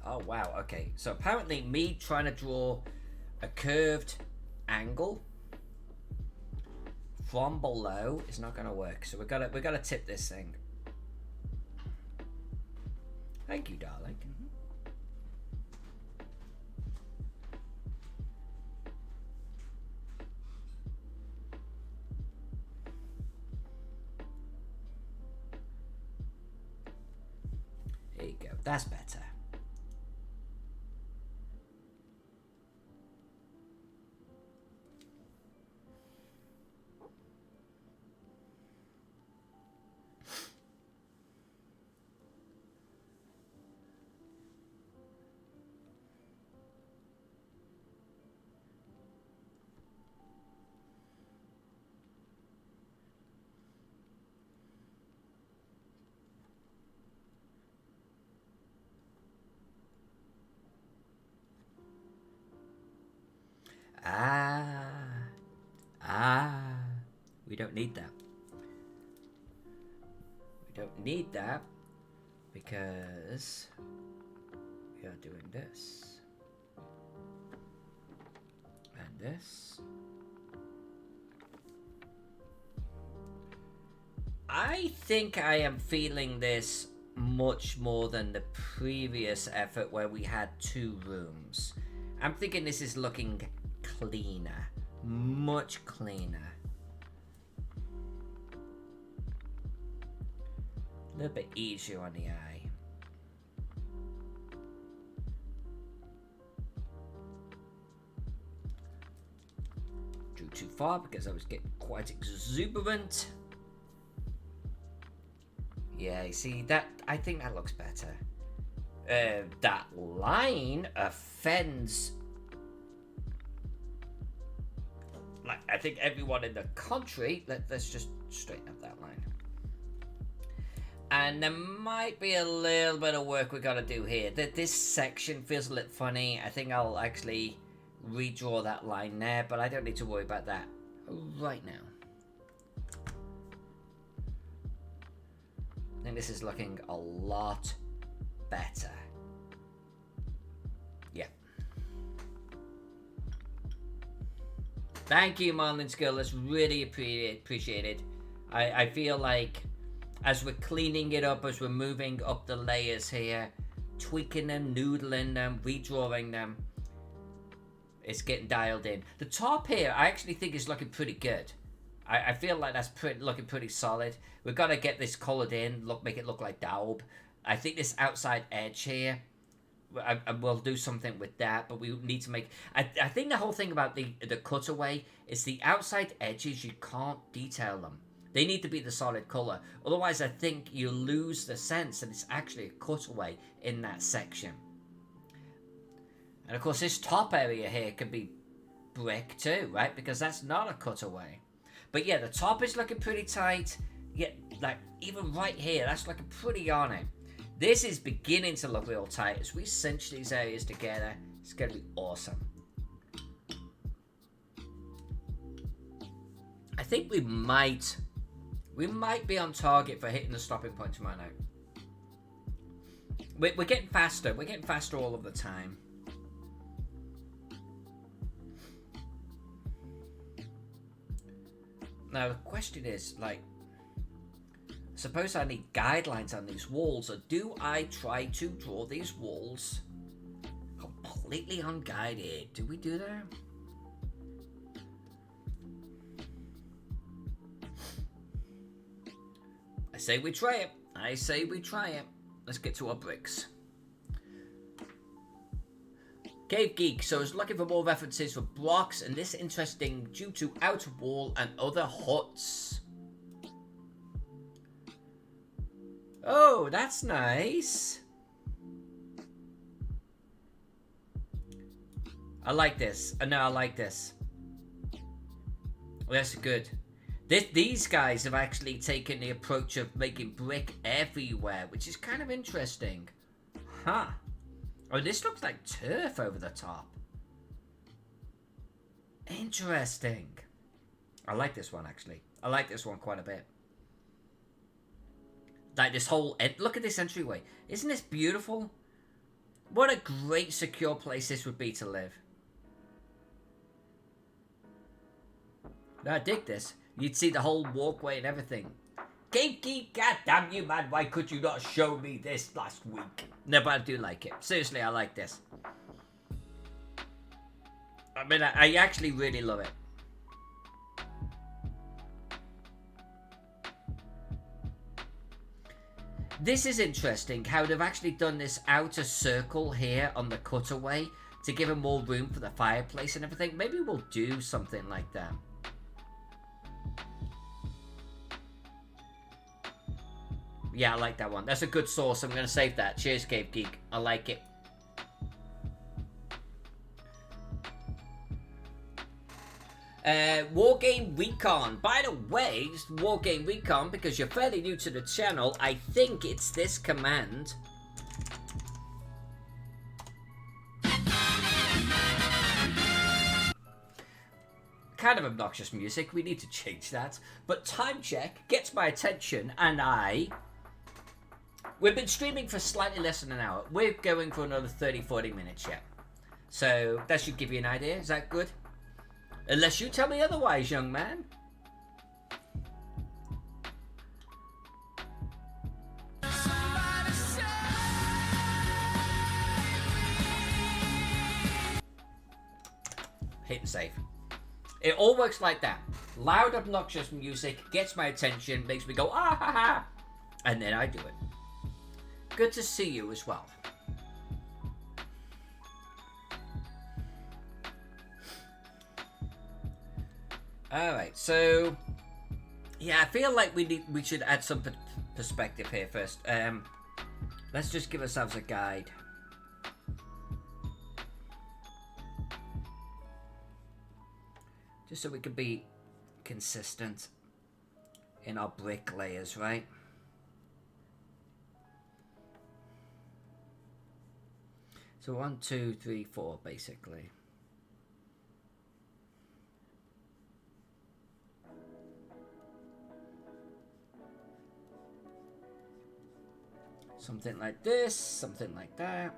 Oh, wow. Okay. So apparently me trying to draw a curved angle from below is not going to work. So we gotta tip this thing. Thank you, darling. There you go. That's better. We don't need that. We don't need that because we are doing this and this. I think I am feeling this much more than the previous effort where we had 2 rooms. I'm thinking this is looking cleaner, much cleaner. A little bit easier on the eye. Drew too far because I was getting quite exuberant. Yeah, you see, that, I think that looks better. That line offends, like, I think everyone in the country. Let's just straighten up that line. And there might be a little bit of work we gotta do here. This section feels a little funny. I think I'll actually redraw that line there, but I don't need to worry about that right now. I think this is looking a lot better. Yeah. Thank you, Marlin Skill. That's really appreciated. I feel like as we're cleaning it up, as we're moving up the layers here, tweaking them, noodling them, redrawing them, it's getting dialed in. The top here, I actually think is looking pretty good. I feel like that's looking pretty solid. We've got to get this coloured in, make it look like daub. I think this outside edge here, I will do something with that, but we need to make... I think the whole thing about the cutaway is the outside edges, you can't detail them. They need to be the solid colour. Otherwise, I think you lose the sense that it's actually a cutaway in that section. And of course, this top area here could be brick too, right? Because that's not a cutaway. But yeah, the top is looking pretty tight. Yeah, like even right here, that's looking pretty on it. This is beginning to look real tight. As we cinch these areas together, it's going to be awesome. I think we might be on target for hitting the stopping point tomorrow night. We're getting faster. We're getting faster all of the time. Now, the question is, like, suppose I need guidelines on these walls, or do I try to draw these walls completely unguided? Do we do that? I say we try it. I say we try it. Let's get to our bricks. Cave Geek, so I was looking for more references for blocks, and this interesting due to outer wall and other huts. Oh, that's nice. I like this. No, I like this. That's good. These guys have actually taken the approach of making brick everywhere, which is kind of interesting. Huh. Oh, this looks like turf over the top. Interesting. I like this one, actually. I like this one quite a bit. Like this whole... Look at this entryway. Isn't this beautiful? What a great secure place this would be to live. No, I dig this. You'd see the whole walkway and everything. Cave Geek, goddamn you, man. Why could you not show me this last week? No, but I do like it. Seriously, I like this. I mean, I actually really love it. This is interesting, how they've actually done this outer circle here on the cutaway to give them more room for the fireplace and everything. Maybe we'll do something like that. Yeah, I like that one. That's a good source. I'm going to save that. Cheers, Cave Geek. I like it. Wargame Recon. By the way, Wargame Recon, because you're fairly new to the channel, I think it's this command. kind of obnoxious music. We need to change that. But time check gets my attention, and we've been streaming for slightly less than an hour. We're going for another 30-40 minutes yet. So that should give you an idea. Is that good? Unless you tell me otherwise, young man. Hit save. It all works like that. Loud, obnoxious music gets my attention, makes me go, ah ha ha, and then I do it. Good to see you as well. Alright, so yeah, I feel like we should add some perspective here first. Let's just give ourselves a guide. Just so we can be consistent in our brick layers, right? So 1, 2, 3, 4, basically. Something like this, something like that.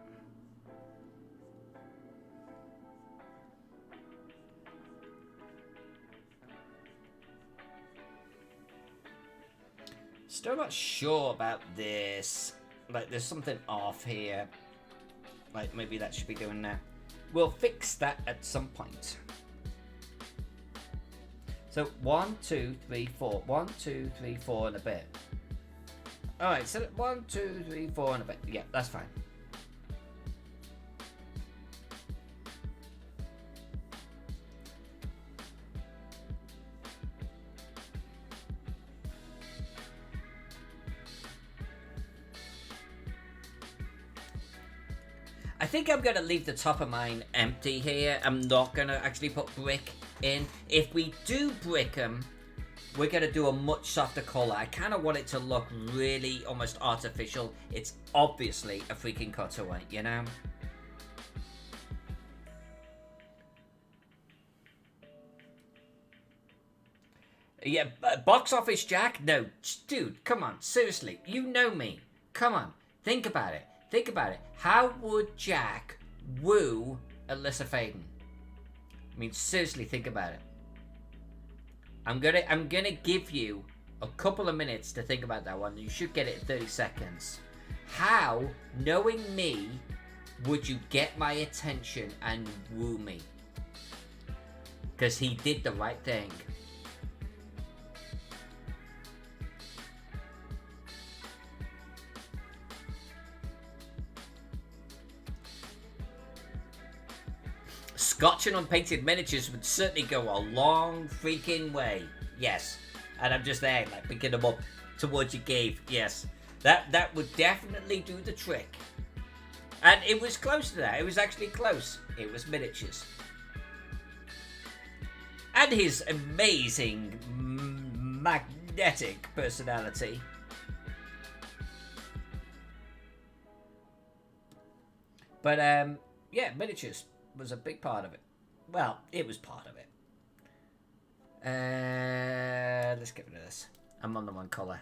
Still not sure about this. Like, there's something off here. Like, maybe that should be doing that. We'll fix that at some point. So 1, 2, 3, 4. 1, 2, 3, 4 and a bit. Alright, so 1, 2, 3, 4 and a bit. Yeah, that's fine. I think I'm going to leave the top of mine empty here. I'm not going to actually put brick in. If we do brick them, we're going to do a much softer colour. I kind of want it to look really almost artificial. It's obviously a freaking cutaway, you know? Yeah, box office Jack? No, dude, come on, seriously. You know me. Come on, think about it. Think about it. How would Jack woo Alyssa Faden? I mean, seriously, think about it. I'm gonna give you a couple of minutes to think about that one. You should get it in 30 seconds. How, knowing me, would you get my attention and woo me? Because he did the right thing. Scotch and unpainted miniatures would certainly go a long freaking way. Yes. And I'm just there, like, picking them up towards your cave. Yes. That would definitely do the trick. And it was close to that. It was actually close. It was miniatures. And his amazing magnetic personality. But, yeah, miniatures was a big part of it. Well, it was part of it. Let's get rid of this. I'm on the one colour.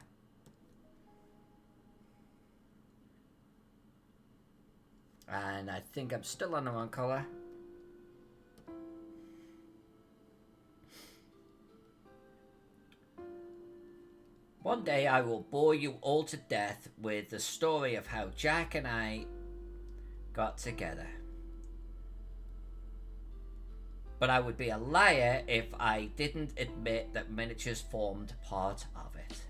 And I think I'm still on the one colour. One day I will bore you all to death with the story of how Jack and I got together. But I would be a liar if I didn't admit that miniatures formed part of it.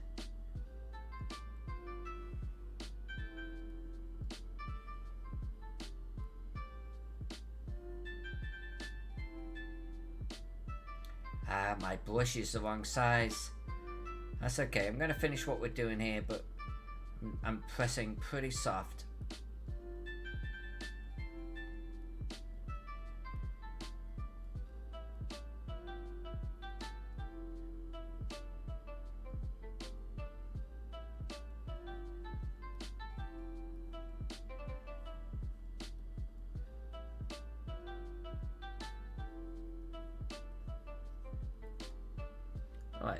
Ah, my brush is the wrong size. That's okay. I'm going to finish what we're doing here, but I'm pressing pretty soft.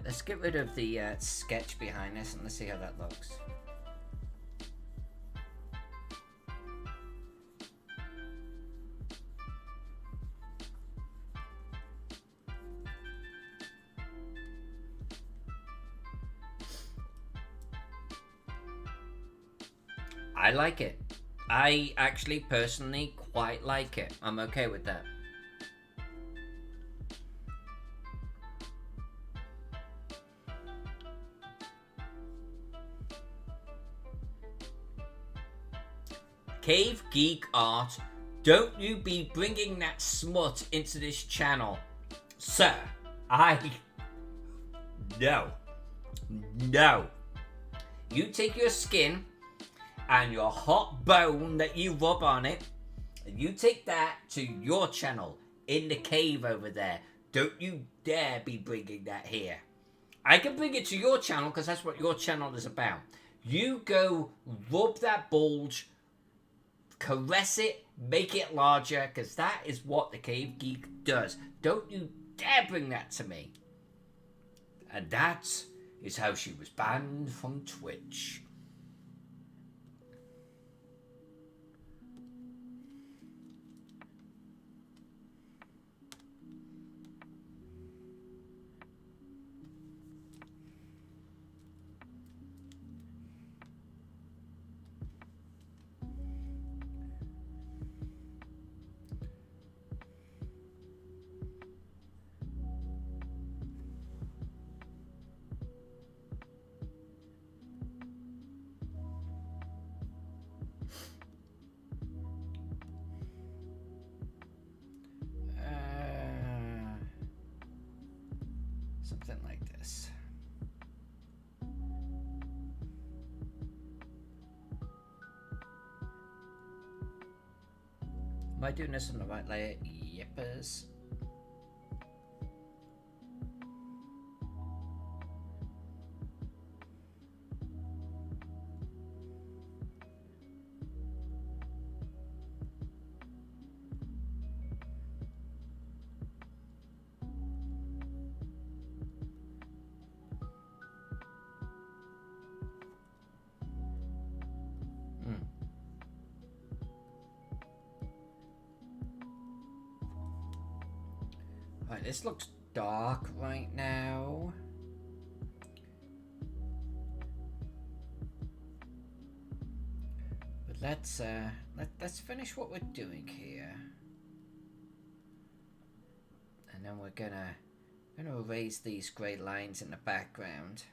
Right, let's get rid of the sketch behind this and let's see how that looks. I like it. I actually personally quite like it. I'm okay with that. Cave Geek Art, don't you be bringing that smut into this channel. Sir, No. No. You take your skin and your hot bone that you rub on it, and you take that to your channel in the cave over there. Don't you dare be bringing that here. I can bring it to your channel because that's what your channel is about. You go rub that bulge, caress it, make it larger, because that is what the Cave Geek does. Don't you dare bring that to me. And that is how she was banned from Twitch. Something like this. Am I doing this on the right layer? Yippers. Right, this looks dark right now. But let's finish what we're doing here. And then we're gonna erase these grey lines in the background.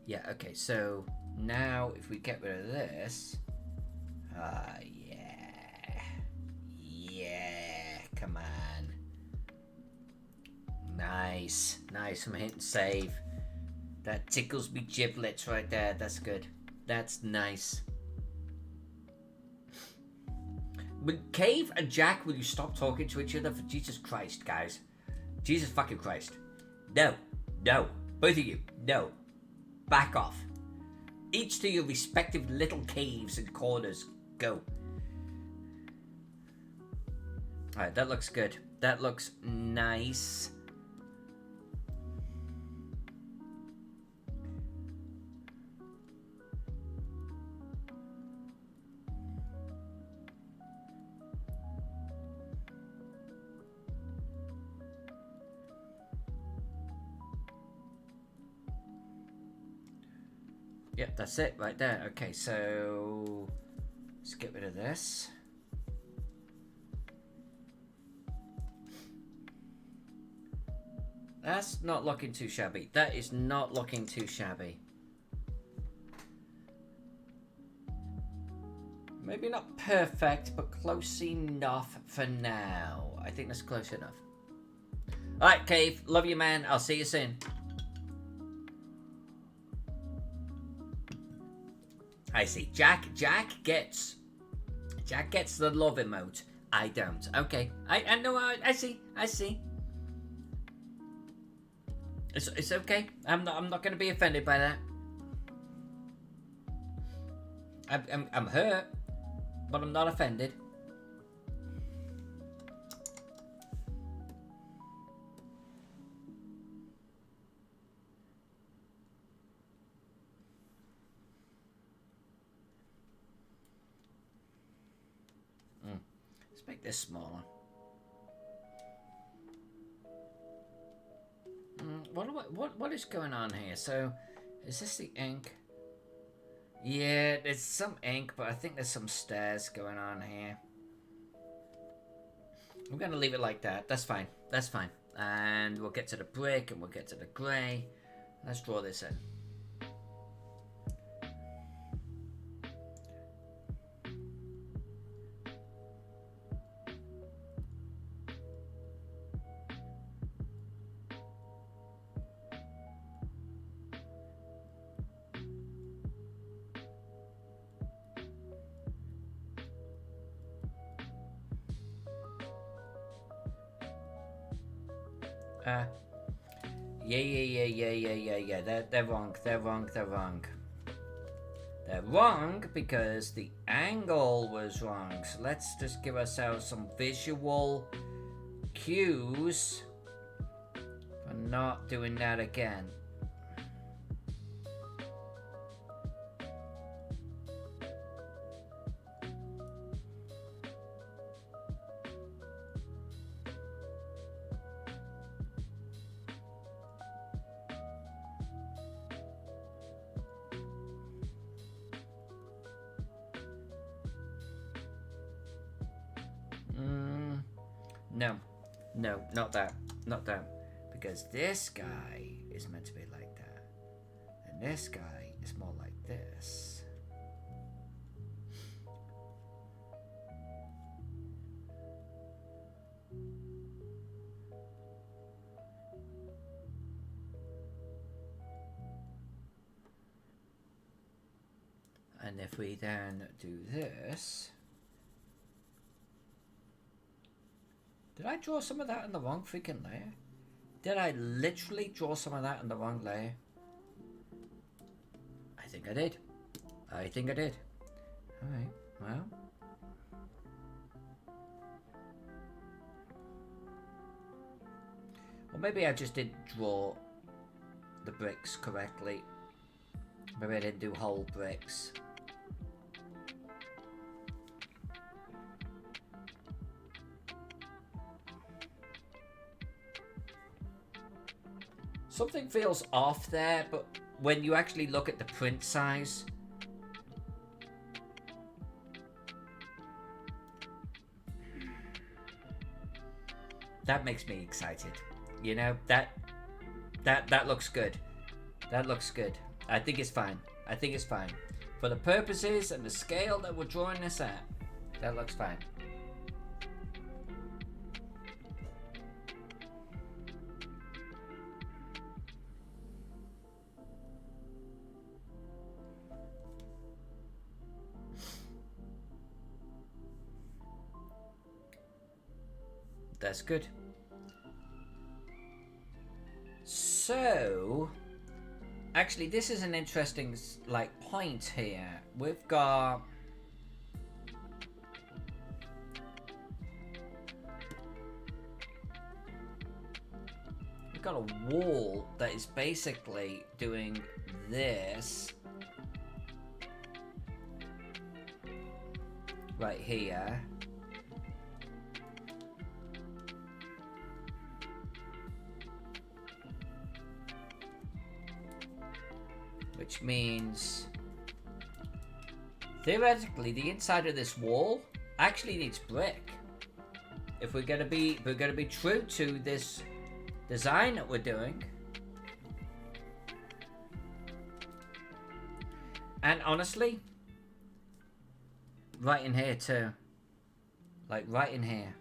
Yeah, okay, so now if we get rid of this, yeah, come on. Nice, I'm hitting save. That tickles me giblets right there, that's good. That's nice. But Cave and Jack, will you stop talking to each other for Jesus Christ, guys? Jesus fucking Christ. No, both of you, no. Back off. Each to your respective little caves and corners. Go. Alright, that looks good. That looks nice. Yep, that's it right there. Okay, so let's get rid of this. That's not looking too shabby. That is not looking too shabby. Maybe not perfect, but close enough for now. I think that's close enough. Alright, Cave. Love you, man. I'll see you soon. I see. Jack gets Jack gets the love emote. I don't. Okay. I know. I see. I see. It's okay. I'm not gonna be offended by that. I'm hurt, but I'm not offended. Let's make this smaller. What is going on here? So, is this the ink? Yeah, there's some ink, but I think there's some stairs going on here. I'm gonna leave it like that. That's fine. That's fine. And we'll get to the brick and we'll get to the grey. Let's draw this in. Yeah. They're wrong. They're wrong because the angle was wrong. So let's just give ourselves some visual cues for not doing that again. No, not that. Because this guy is meant to be like that. And this guy is more like this. And if we then do this... Did I draw some of that in the wrong freaking layer? Did I literally draw some of that in the wrong layer? I think I did. Alright, well. Or maybe I just didn't draw the bricks correctly. Maybe I didn't do whole bricks. Something feels off there, but when you actually look at the print size, that makes me excited. You know, that looks good. That looks good. I think it's fine. For the purposes and the scale that we're drawing this at, that looks fine. That's good. So, actually, this is an interesting, point here. We've got... We've got a wall that is basically doing this. Right here. Which means theoretically the inside of this wall actually needs brick. If we're gonna be true to this design that we're doing. And honestly, right in here too. Like right in here.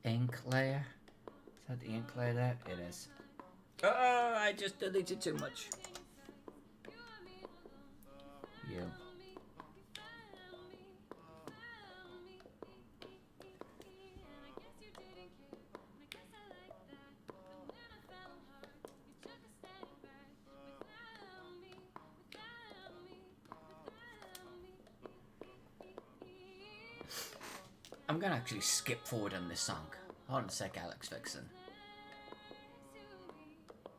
ink layer. Is that the ink layer there? It is. Oh, I just deleted too much. You. I'm gonna actually skip forward on this song. Hold on a sec, Alex Vixen.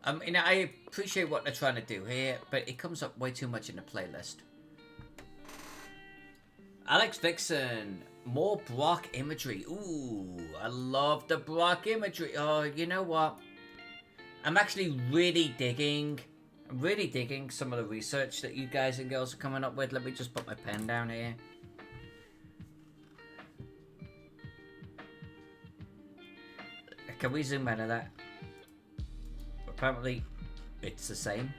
I mean, I appreciate what they're trying to do here, but it comes up way too much in the playlist. Alex Vixen, more Broch imagery. Ooh, I love the Broch imagery. Oh, you know what? I'm actually really digging some of the research that you guys and girls are coming up with. Let me just put my pen down here. Can we zoom out of that? Apparently, it's the same.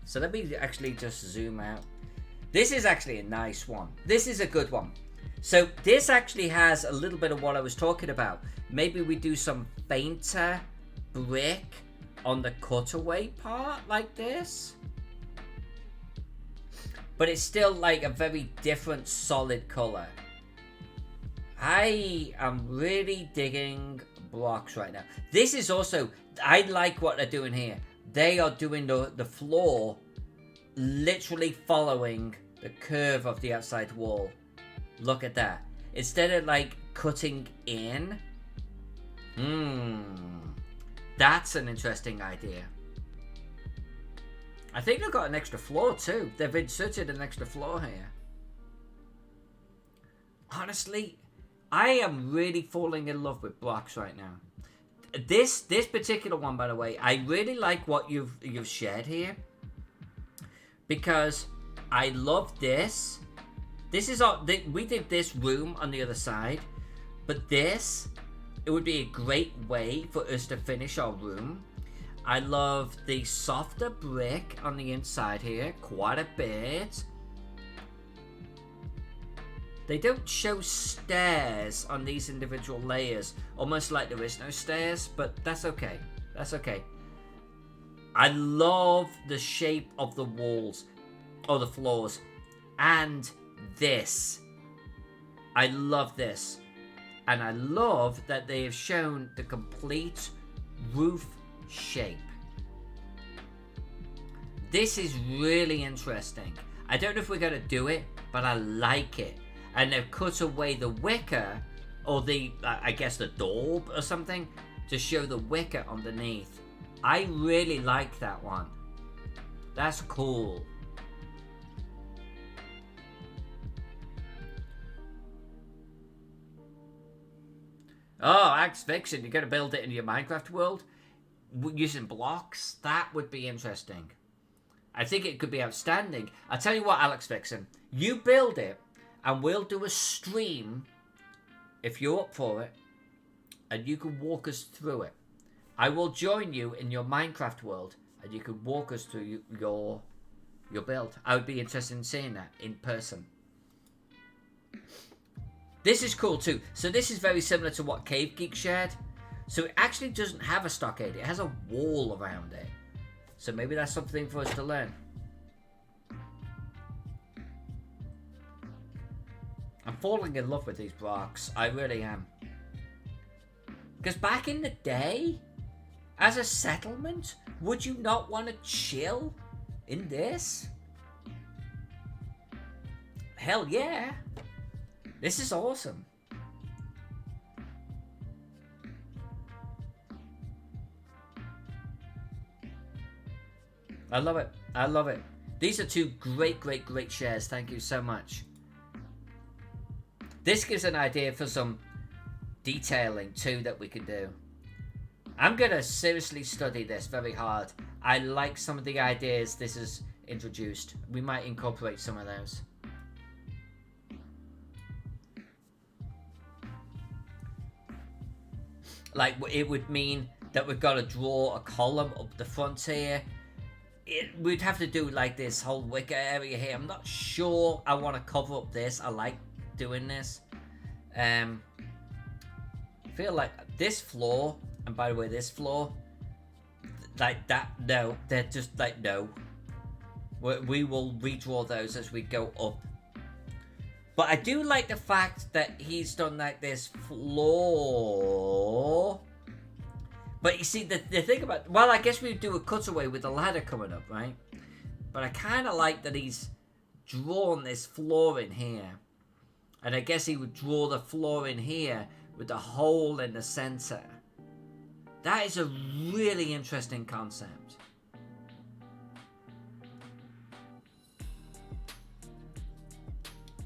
So let me actually just zoom out. This is actually a nice one. This is a good one. So this actually has a little bit of what I was talking about. Maybe we do some fainter brick on the cutaway part like this. But it's still like a very different solid color. I am really digging blocks right now. This is also, I like what they're doing here. They are doing the floor literally following the curve of the outside wall. Look at that. Instead of like cutting in. That's an interesting idea. I think they've got an extra floor too. They've inserted an extra floor here. Honestly, I am really falling in love with blocks right now. This particular one, by the way, I really like what you've shared here, because I love this. This is we did this room on the other side, but this, it would be a great way for us to finish our room. I love the softer brick on the inside here quite a bit. They don't show stairs on these individual layers, almost like there is no stairs, but that's okay. That's okay. I love the shape of the walls, or the floors, and this. I love this. And I love that they have shown the complete roof shape. This is really interesting. I don't know if we're going to do it, but I like it. And they've cut away the wicker, or the, I guess the daub or something, to show the wicker underneath. I really like that one. That's cool. Oh, Axe Vixen, you're going to build it in your Minecraft world? Using blocks? That would be interesting. I think it could be outstanding. I'll tell you what, Alex Vixen. You build it, and we'll do a stream, if you're up for it, and you can walk us through it. I will join you in your Minecraft world, and you can walk us through your build. I would be interested in seeing that in person. This is cool too. So this is very similar to what Cave Geek shared. So it actually doesn't have a stockade. It has a wall around it. So maybe that's something for us to learn. I'm falling in love with these blocks. I really am. Because back in the day, as a settlement, would you not want to chill in this? Hell yeah. This is awesome. I love it. I love it. These are two great shares. Thank you so much. This gives an idea for some detailing too that we can do. I'm going to seriously study this very hard. I like some of the ideas this has introduced. We might incorporate some of those. Like, it would mean that we've got to draw a column up the front here. We'd have to do like this whole wicker area here. I'm not sure I want to cover up this. I like doing this. I feel like this floor, and by the way, this floor, like that, no, they're just like, no. We will redraw those as we go up. But I do like the fact that he's done like this floor. But you see, the thing about... Well, I guess we do a cutaway with the ladder coming up, right? But I kind of like that he's drawn this floor in here. And I guess he would draw the floor in here with the hole in the center. That is a really interesting concept.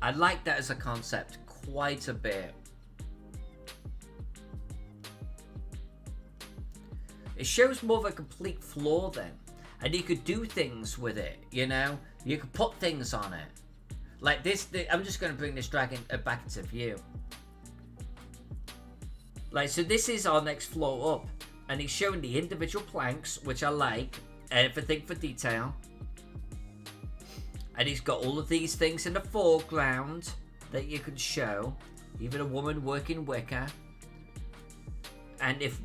I like that as a concept quite a bit. It shows more of a complete floor then. And you could do things with it, you know? You could put things on it. Like this, I'm just going to bring this dragon back into view. Like, so this is our next floor up. And he's showing the individual planks, which I like. Everything for detail. And he's got all of these things in the foreground that you can show. Even a woman working wicker. And if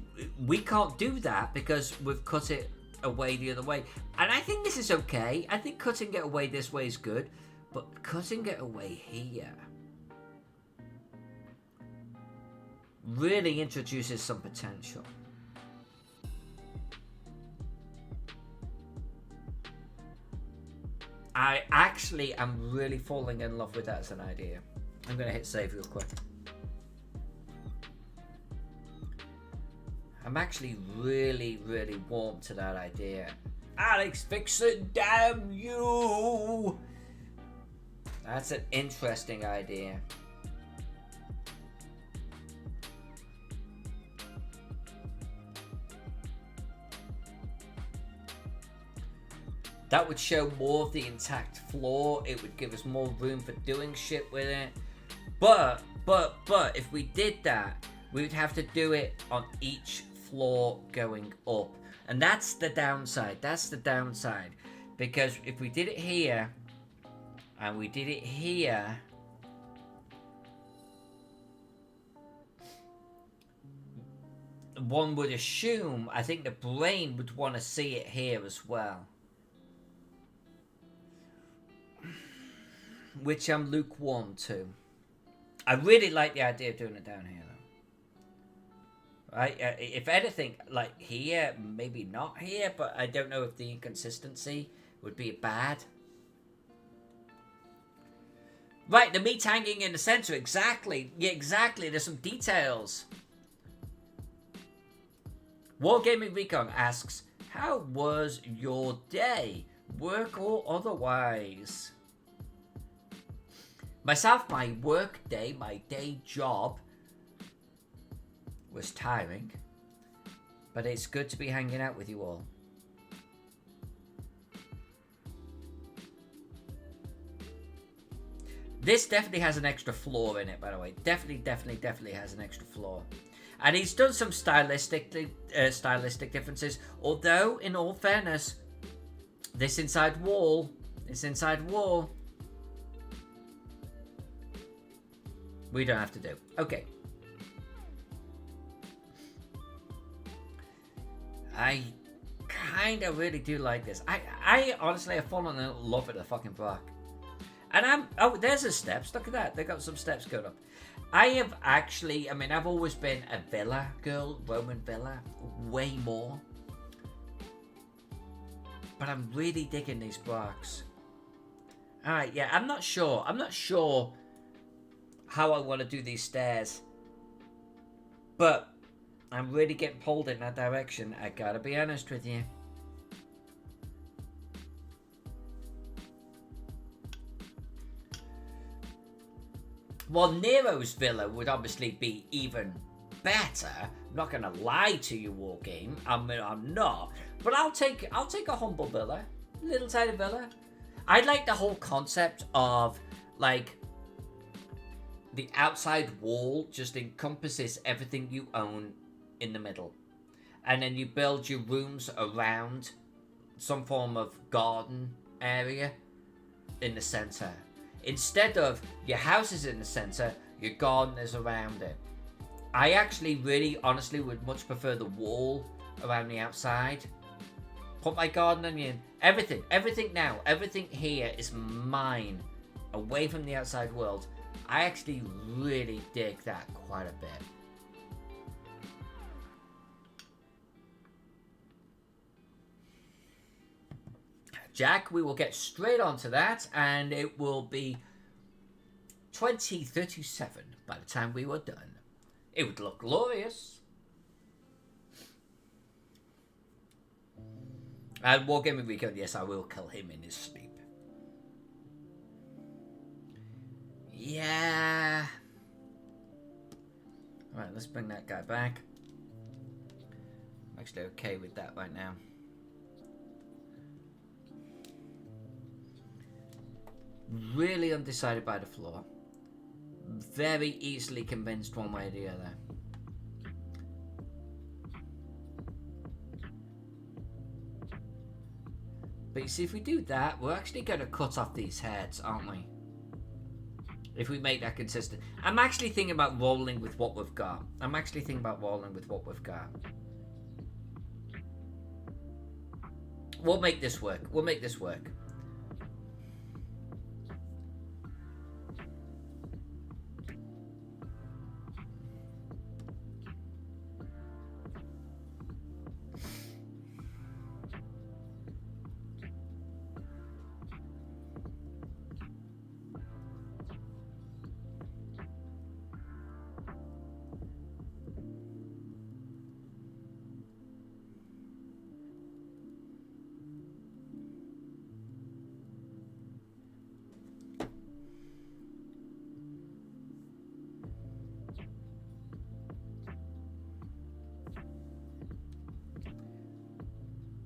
we can't do that because we've cut it away the other way. And I think this is okay. I think cutting it away this way is good. But cutting it away here really introduces some potential. I actually am really falling in love with that as an idea. I'm going to hit save real quick. I'm actually really, really warm to that idea. Alex, fix it, damn you! That's an interesting idea. That would show more of the intact floor. It would give us more room for doing shit with it. But, if we did that, we would have to do it on each floor going up. And that's the downside. That's the downside. Because if we did it here, and we did it here, one would assume, I think the brain would want to see it here as well. Which I'm lukewarm to. I really like the idea of doing it down here, though. Right? If anything, like here, maybe not here, but I don't know if the inconsistency would be bad. Right, the meat hanging in the center, exactly. Yeah, exactly. There's some details. Wargaming Recon asks, how was your day? Work or otherwise? Myself, my work day, my day job was tiring, but it's good to be hanging out with you all. This definitely has an extra floor in it, by the way. Definitely has an extra floor. And he's done some stylistic differences, although, in all fairness, this inside wall, we don't have to do. Okay. I kind of really do like this. I honestly have fallen in love with the fucking Broch. And there's the steps. Look at that. They got some steps going up. I have actually, I've always been a villa girl, Roman villa, way more. But I'm really digging these Brochs. Alright, yeah, I'm not sure how I want to do these stairs. But I'm really getting pulled in that direction. I gotta be honest with you. Well, Nero's villa would obviously be even better. I'm not gonna lie to you, Wargame. I'm not. But I'll take a humble villa, little tiny villa. I like the whole concept of like the outside wall just encompasses everything you own in the middle, and then you build your rooms around some form of garden area in the center. Instead of your house is in the center, your garden is around it. I actually really, honestly, would much prefer the wall around the outside. Put my garden onion, everything now, everything here is mine, away from the outside world. I actually really dig that quite a bit. Jack, we will get straight onto that, and it will be 2037 by the time we were done. It would look glorious. And Wargaming Rico, yes, I will kill him in his sleep. Yeah. Alright, let's bring that guy back. I'm actually okay with that right now. Really undecided by the floor. Very easily convinced one way or the other. But you see, if we do that, we're actually going to cut off these heads, aren't we? If we make that consistent. I'm actually thinking about rolling with what we've got. We'll make this work.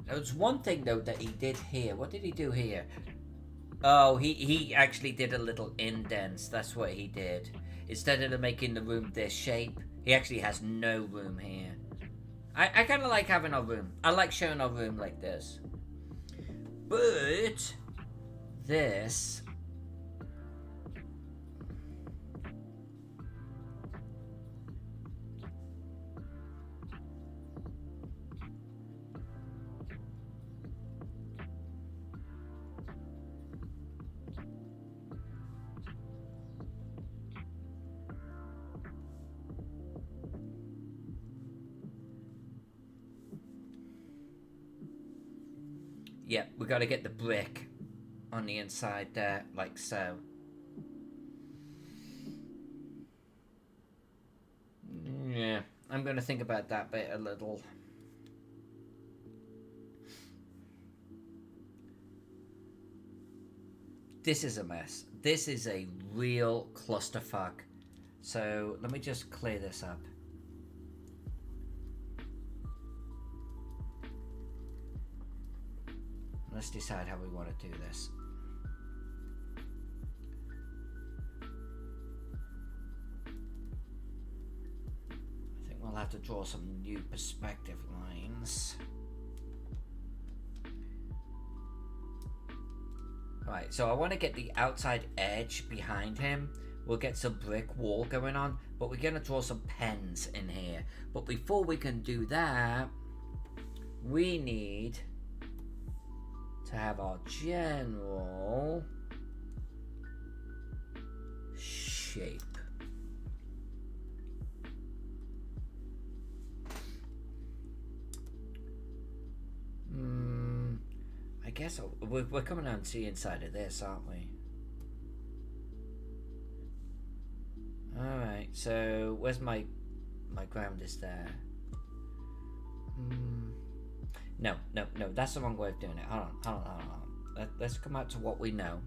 There was one thing though that he did here. What did he do here? Oh, he actually did a little indents. That's what he did. Instead of making the room this shape, he actually has no room here. I kind of like having our room. I like showing our room like this. But this... yeah, we got to get the brick on the inside there, like so. Yeah, I'm going to think about that bit a little. This is a mess. This is a real clusterfuck. So let me just clear this up. Let's decide how we want to do this. I think we'll have to draw some new perspective lines. Right, so I want to get the outside edge behind him. We'll get some brick wall going on, but we're going to draw some pens in here. But before we can do that, we need to have our general shape. I guess we're coming down to the inside of this, aren't we? Alright, so where's my ground is there? No, that's the wrong way of doing it. Hold on. Let's come out to what we know.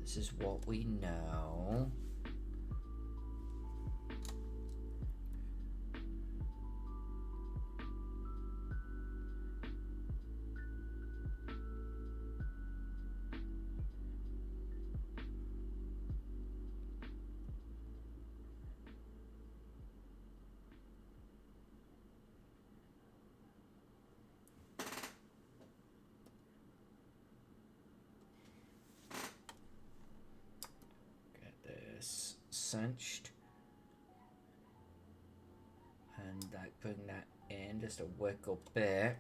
This is what we know. cinched. And bring that in just a wiggle bit.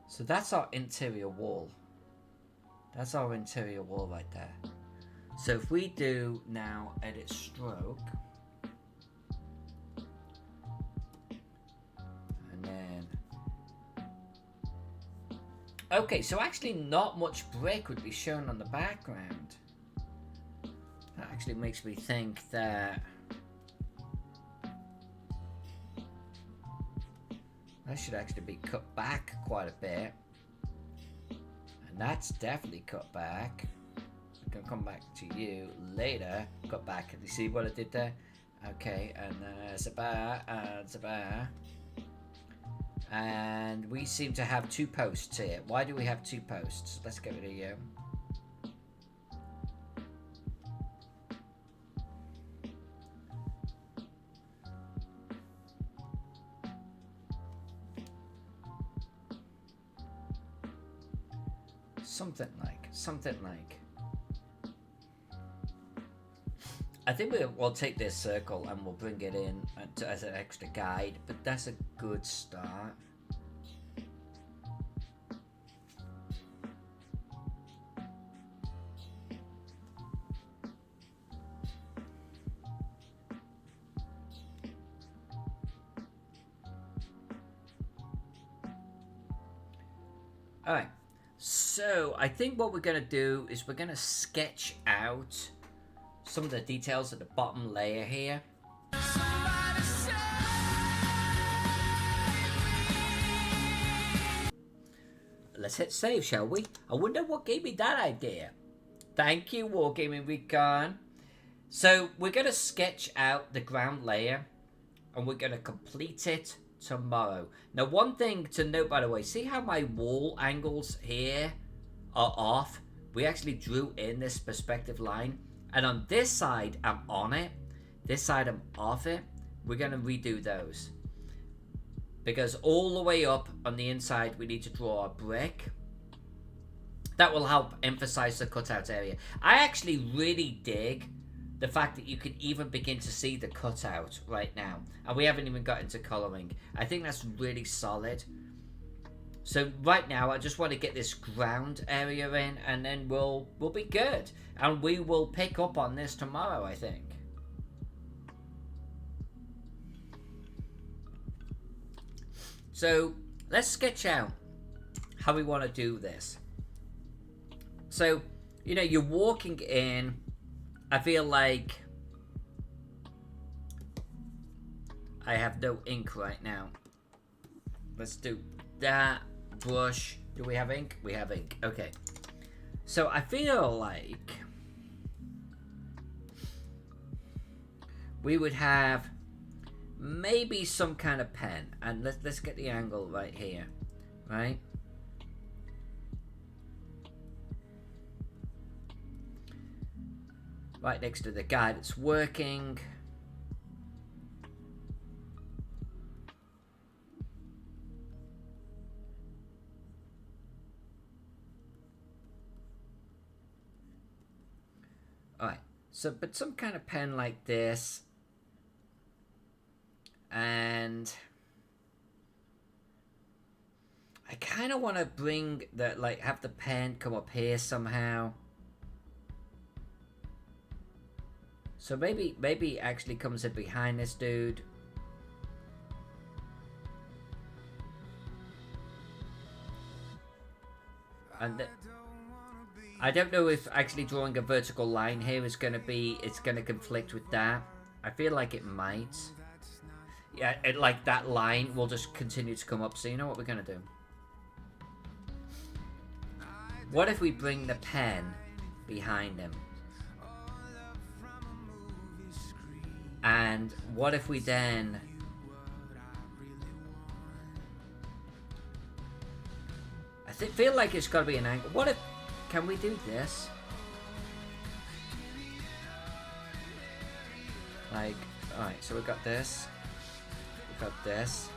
So that's our interior wall. That's our interior wall right there. So if we do now edit stroke. And then... Okay, so actually not much brick would be shown on the background. That actually makes me think that... that should actually be cut back quite a bit. And that's definitely cut back. I can come back to you later. Cut back. You see what I did there? Okay, and there's a bar, and a bar. And we seem to have 2 posts here. Why do we have 2 posts? Let's get rid of you. Something like. I think we'll take this circle and we'll bring it in as an extra guide, but that's a good start. Alright. So, I think what we're going to do is we're going to sketch out some of the details at the bottom layer here. Let's hit save, shall we? I wonder what gave me that idea. Thank you, Wargaming Recon. So, we're going to sketch out the ground layer and we're going to complete it tomorrow. Now, one thing to note, by the way, see how my wall angles here are off? We actually drew in this perspective line, and on this side I'm on it, this side I'm off it. We're going to redo those because all the way up on the inside we need to draw a brick. That will help emphasize the cutout area. I actually really dig the fact that you can even begin to see the cutout right now. And we haven't even got into coloring. I think that's really solid. So right now, I just want to get this ground area in, and then we'll be good. And we will pick up on this tomorrow, I think. So let's sketch out how we want to do this. So, you know, you're walking in. I feel like I have no ink right now. Let's do that. Brush. Do we have ink? We have ink. Okay. So I feel like we would have maybe some kind of pen. And let's get the angle right here. Right? Right next to the guy that's working. Alright, so but some kind of pen like this. And I kind of want to bring the, like, have the pen come up here somehow. So maybe it actually comes in behind this dude. And I don't know if actually drawing a vertical line here is going to be, it's going to conflict with that. I feel like it might. Yeah, like that line will just continue to come up. So you know what we're going to do? What if we bring the pen behind him? And what if we then... I feel like it's got to be an angle. What if... Can we do this? Like... Alright, so we've got this. We've got this.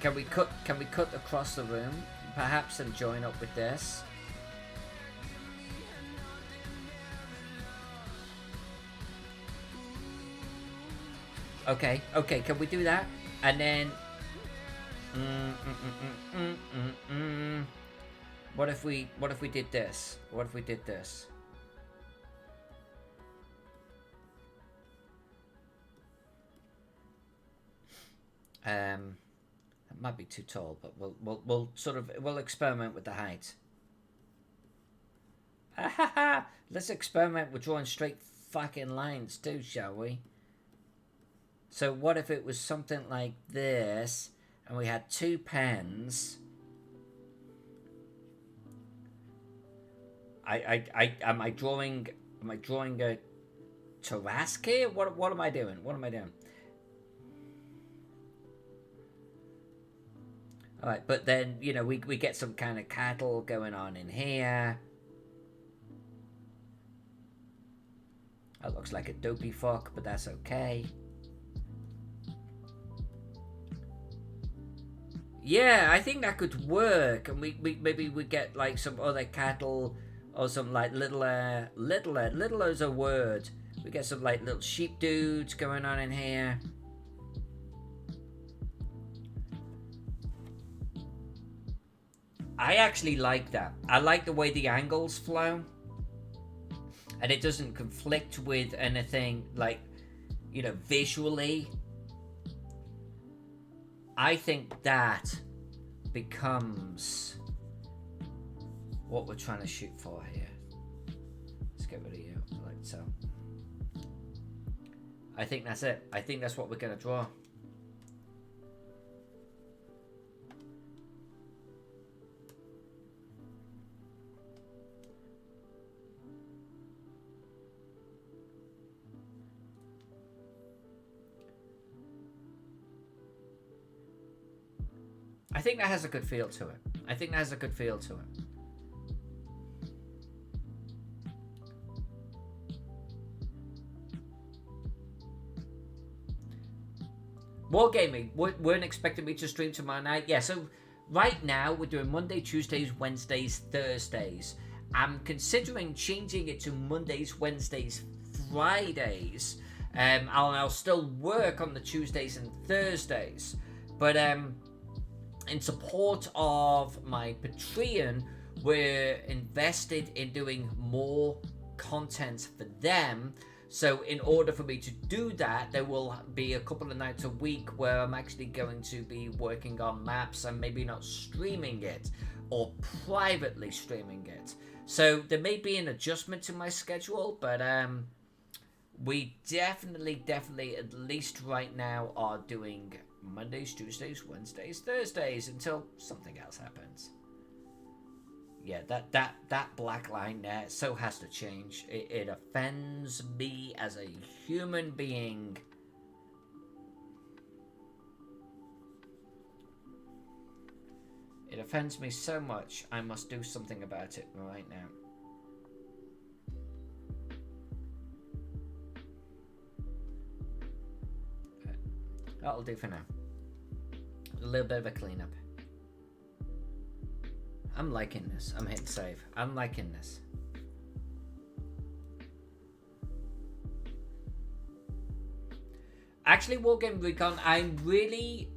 Can we cut across the room? Perhaps and join up with this? Okay, can we do that? And then... What if we did this? What if we did this? It might be too tall, but we'll experiment with the height. Let's experiment with drawing straight fucking lines too, shall we? So what if it was something like this, and we had 2 pens? Am I drawing a Tarrasque here? What am I doing? What am I doing? All right, but then, you know, we get some kind of cattle going on in here. That looks like a dopey fuck, but that's okay. Yeah, I think that could work, and we maybe we get like some other cattle or some like littler is a word. We get some like little sheep dudes going on in here. I actually like that. I like the way the angles flow, and it doesn't conflict with anything like, you know, visually. I think that becomes what we're trying to shoot for here. Let's get rid of you, like so. I think that's it. I think that's what we're going to draw. I think that has a good feel to it. I think that has a good feel to it. Wargaming, weren't expecting me to stream tomorrow night. Yeah, so right now we're doing Monday, Tuesdays, Wednesdays, Thursdays. I'm considering changing it to Mondays, Wednesdays, Fridays. I'll still work on the Tuesdays and Thursdays. But in support of my Patreon, we're invested in doing more content for them. So in order for me to do that, there will be a couple of nights a week where I'm actually going to be working on maps and maybe not streaming it, or privately streaming it. So there may be an adjustment to my schedule, but we definitely, at least right now, are doing Mondays, Tuesdays, Wednesdays, Thursdays until something else happens. Yeah, that black line there so has to change. It offends me as a human being. It offends me so much, I must do something about it right now. That'll do for now. A little bit of a cleanup. I'm liking this. I'm hitting save. I'm liking this. Actually, Wargame Recon, I'm really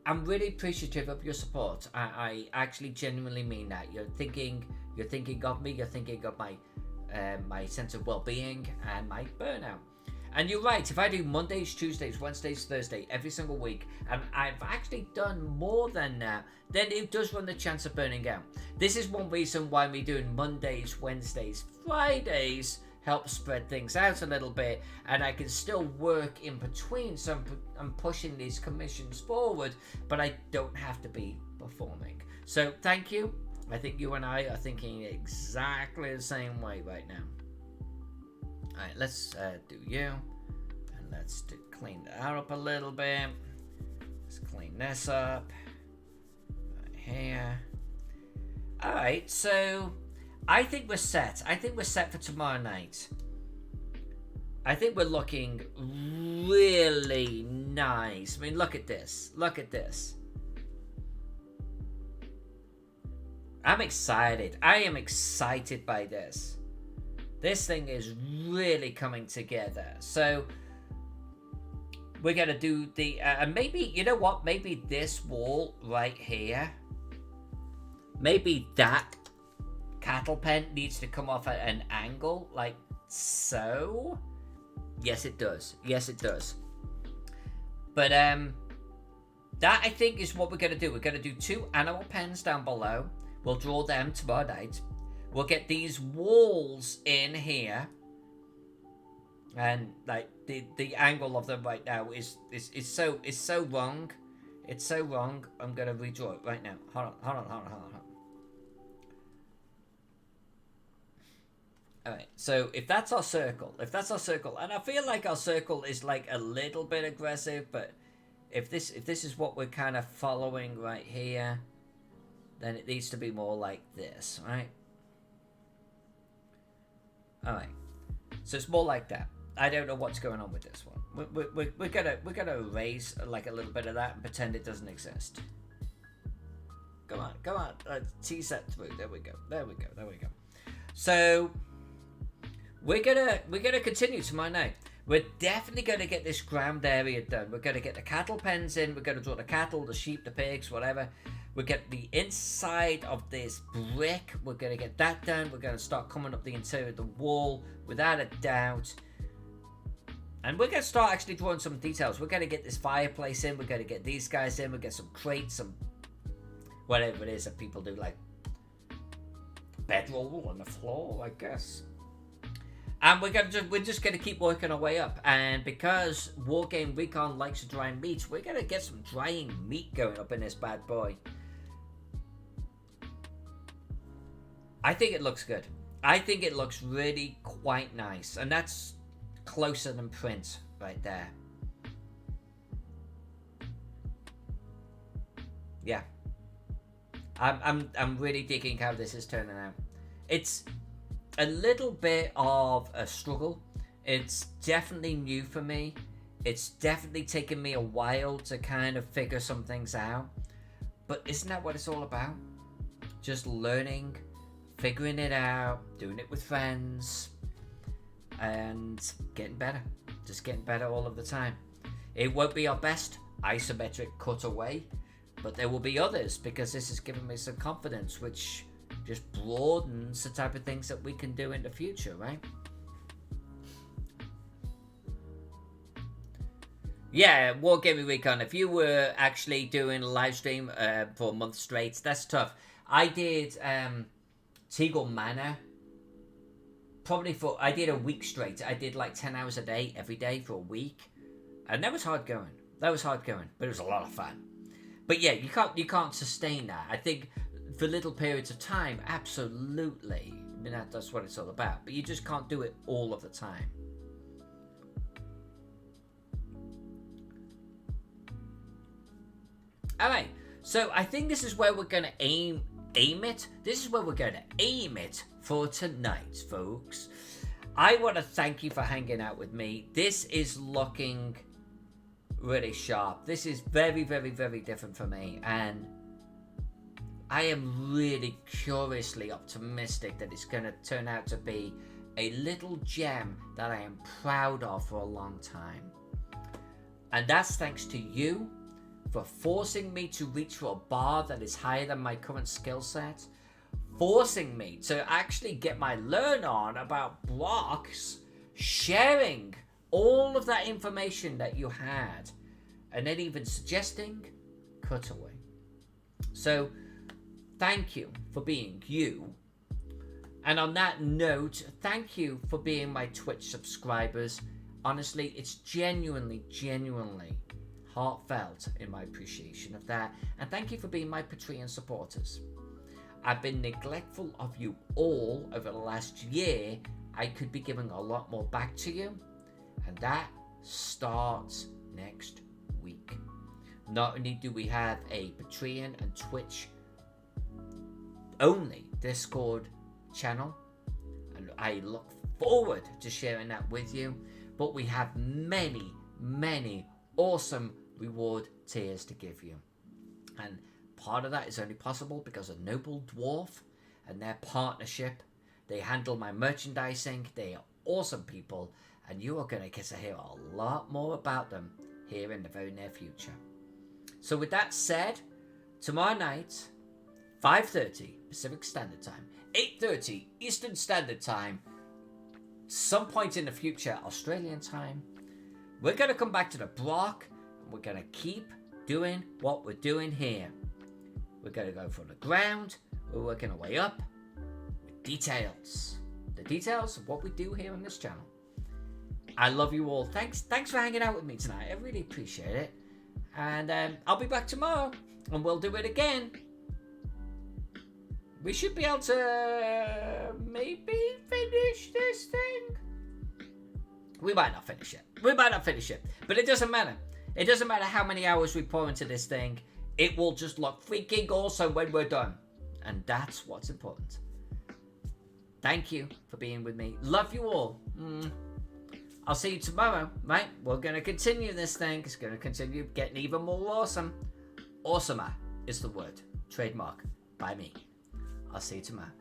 appreciative of your support. I actually genuinely mean that. You're thinking of me. You're thinking of my sense of well-being and my burnout. And you're right, if I do Mondays, Tuesdays, Wednesdays, Thursday, every single week, and I've actually done more than that, then it does run the chance of burning out. This is one reason why me doing Mondays, Wednesdays, Fridays helps spread things out a little bit, and I can still work in between, so I'm pushing these commissions forward, but I don't have to be performing. So thank you. I think you and I are thinking exactly the same way right now. Alright, let's do you, and let's clean that up a little bit. Let's clean this up right here. Alright, so I think we're set. I think we're set for tomorrow night. I think we're looking really nice. I mean, look at this. Look at this. I'm excited. I am excited by this. This thing is really coming together. So we're gonna do the and maybe, you know what, maybe this wall right here, maybe that cattle pen needs to come off at an angle like so. Yes it does, yes it does. But that I think is what we're gonna do. We're gonna do 2 animal pens down below. We'll draw them tomorrow night. We'll get these walls in here, and like the angle of them right now is so wrong. It's so wrong. I'm gonna redraw it right now. Hold on. Alright, so if that's our circle, and I feel like our circle is like a little bit aggressive, but if this is what we're kind of following right here, then it needs to be more like this, right? Alright, so it's more like that. I don't know what's going on with this one. We're gonna erase like a little bit of that and pretend it doesn't exist. Come on, tease that through. There we go. So we're gonna continue tomorrow night. We're definitely gonna get this ground area done. We're gonna get the cattle pens in. We're gonna draw the cattle, the sheep, the pigs, whatever. We get the inside of this brick. We're gonna get that done. We're gonna start coming up the interior of the wall without a doubt. And we're gonna start actually drawing some details. We're gonna get this fireplace in. We're gonna get these guys in. We'll get some crates, some whatever it is that people do, like bedroll on the floor, I guess. And we're just gonna keep working our way up. And because Wargame Recon likes to dry meat, we're gonna get some drying meat going up in this bad boy. I think it looks good. I think it looks really quite nice, and that's closer than print right there. Yeah, I'm really digging how this is turning out. It's a little bit of a struggle. It's definitely new for me. It's definitely taken me a while to kind of figure some things out. But isn't that what it's all about? Just learning, figuring it out, doing it with friends, and getting better. Just getting better all of the time. It won't be our best isometric cutaway, but there will be others, because this has given me some confidence, which just broadens the type of things that we can do in the future, right? Yeah, Wargaming Recon, if you were actually doing a live stream for a month straight, that's tough. I did Teagle Manor, I did a week straight. I did like 10 hours a day, every day for a week. And that was hard going. But it was a lot of fun. But yeah, you can't sustain that. I think for little periods of time, absolutely. I mean, that's what it's all about. But you just can't do it all of the time. Alright, so I think this is where we're going to aim it. This is where we're going to aim it for tonight, folks. I want to thank you for hanging out with me. This is looking really sharp. This is very, very, very different for me, and I am really curiously optimistic that it's going to turn out to be a little gem that I am proud of for a long time. And that's thanks to you for forcing me to reach for a bar that is higher than my current skill set, forcing me to actually get my learn on about blocks, sharing all of that information that you had, and then even suggesting cutaway. So thank you for being you. And on that note, thank you for being my Twitch subscribers. Honestly, it's genuinely heartfelt in my appreciation of that. And thank you for being my Patreon supporters. I've been neglectful of you all over the last year. I could be giving a lot more back to you, and that starts next week. Not only do we have a Patreon and Twitch only Discord channel, and I look forward to sharing that with you, but we have many awesome reward tiers to give you. And part of that is only possible because of Noble Dwarf and their partnership. They handle my merchandising. They are awesome people, and you are going to get to hear a lot more about them here in the very near future. So with that said, tomorrow night, 5:30 Pacific Standard Time, 8:30 Eastern Standard Time, some point in the future Australian time, we're going to come back to the Broch, and we're going to keep doing what we're doing here. We're going to go from the ground, we're working our way up with details. The details of what we do here on this channel. I love you all. Thanks for hanging out with me tonight. I really appreciate it. And I'll be back tomorrow, and we'll do it again. We should be able to maybe finish this thing. We might not finish it. But it doesn't matter. It doesn't matter how many hours we pour into this thing. It will just look freaking awesome when we're done. And that's what's important. Thank you for being with me. Love you all. I'll see you tomorrow, right? We're going to continue this thing. It's going to continue getting even more awesome. Awesomer is the word. Trademark by me. I'll see you tomorrow.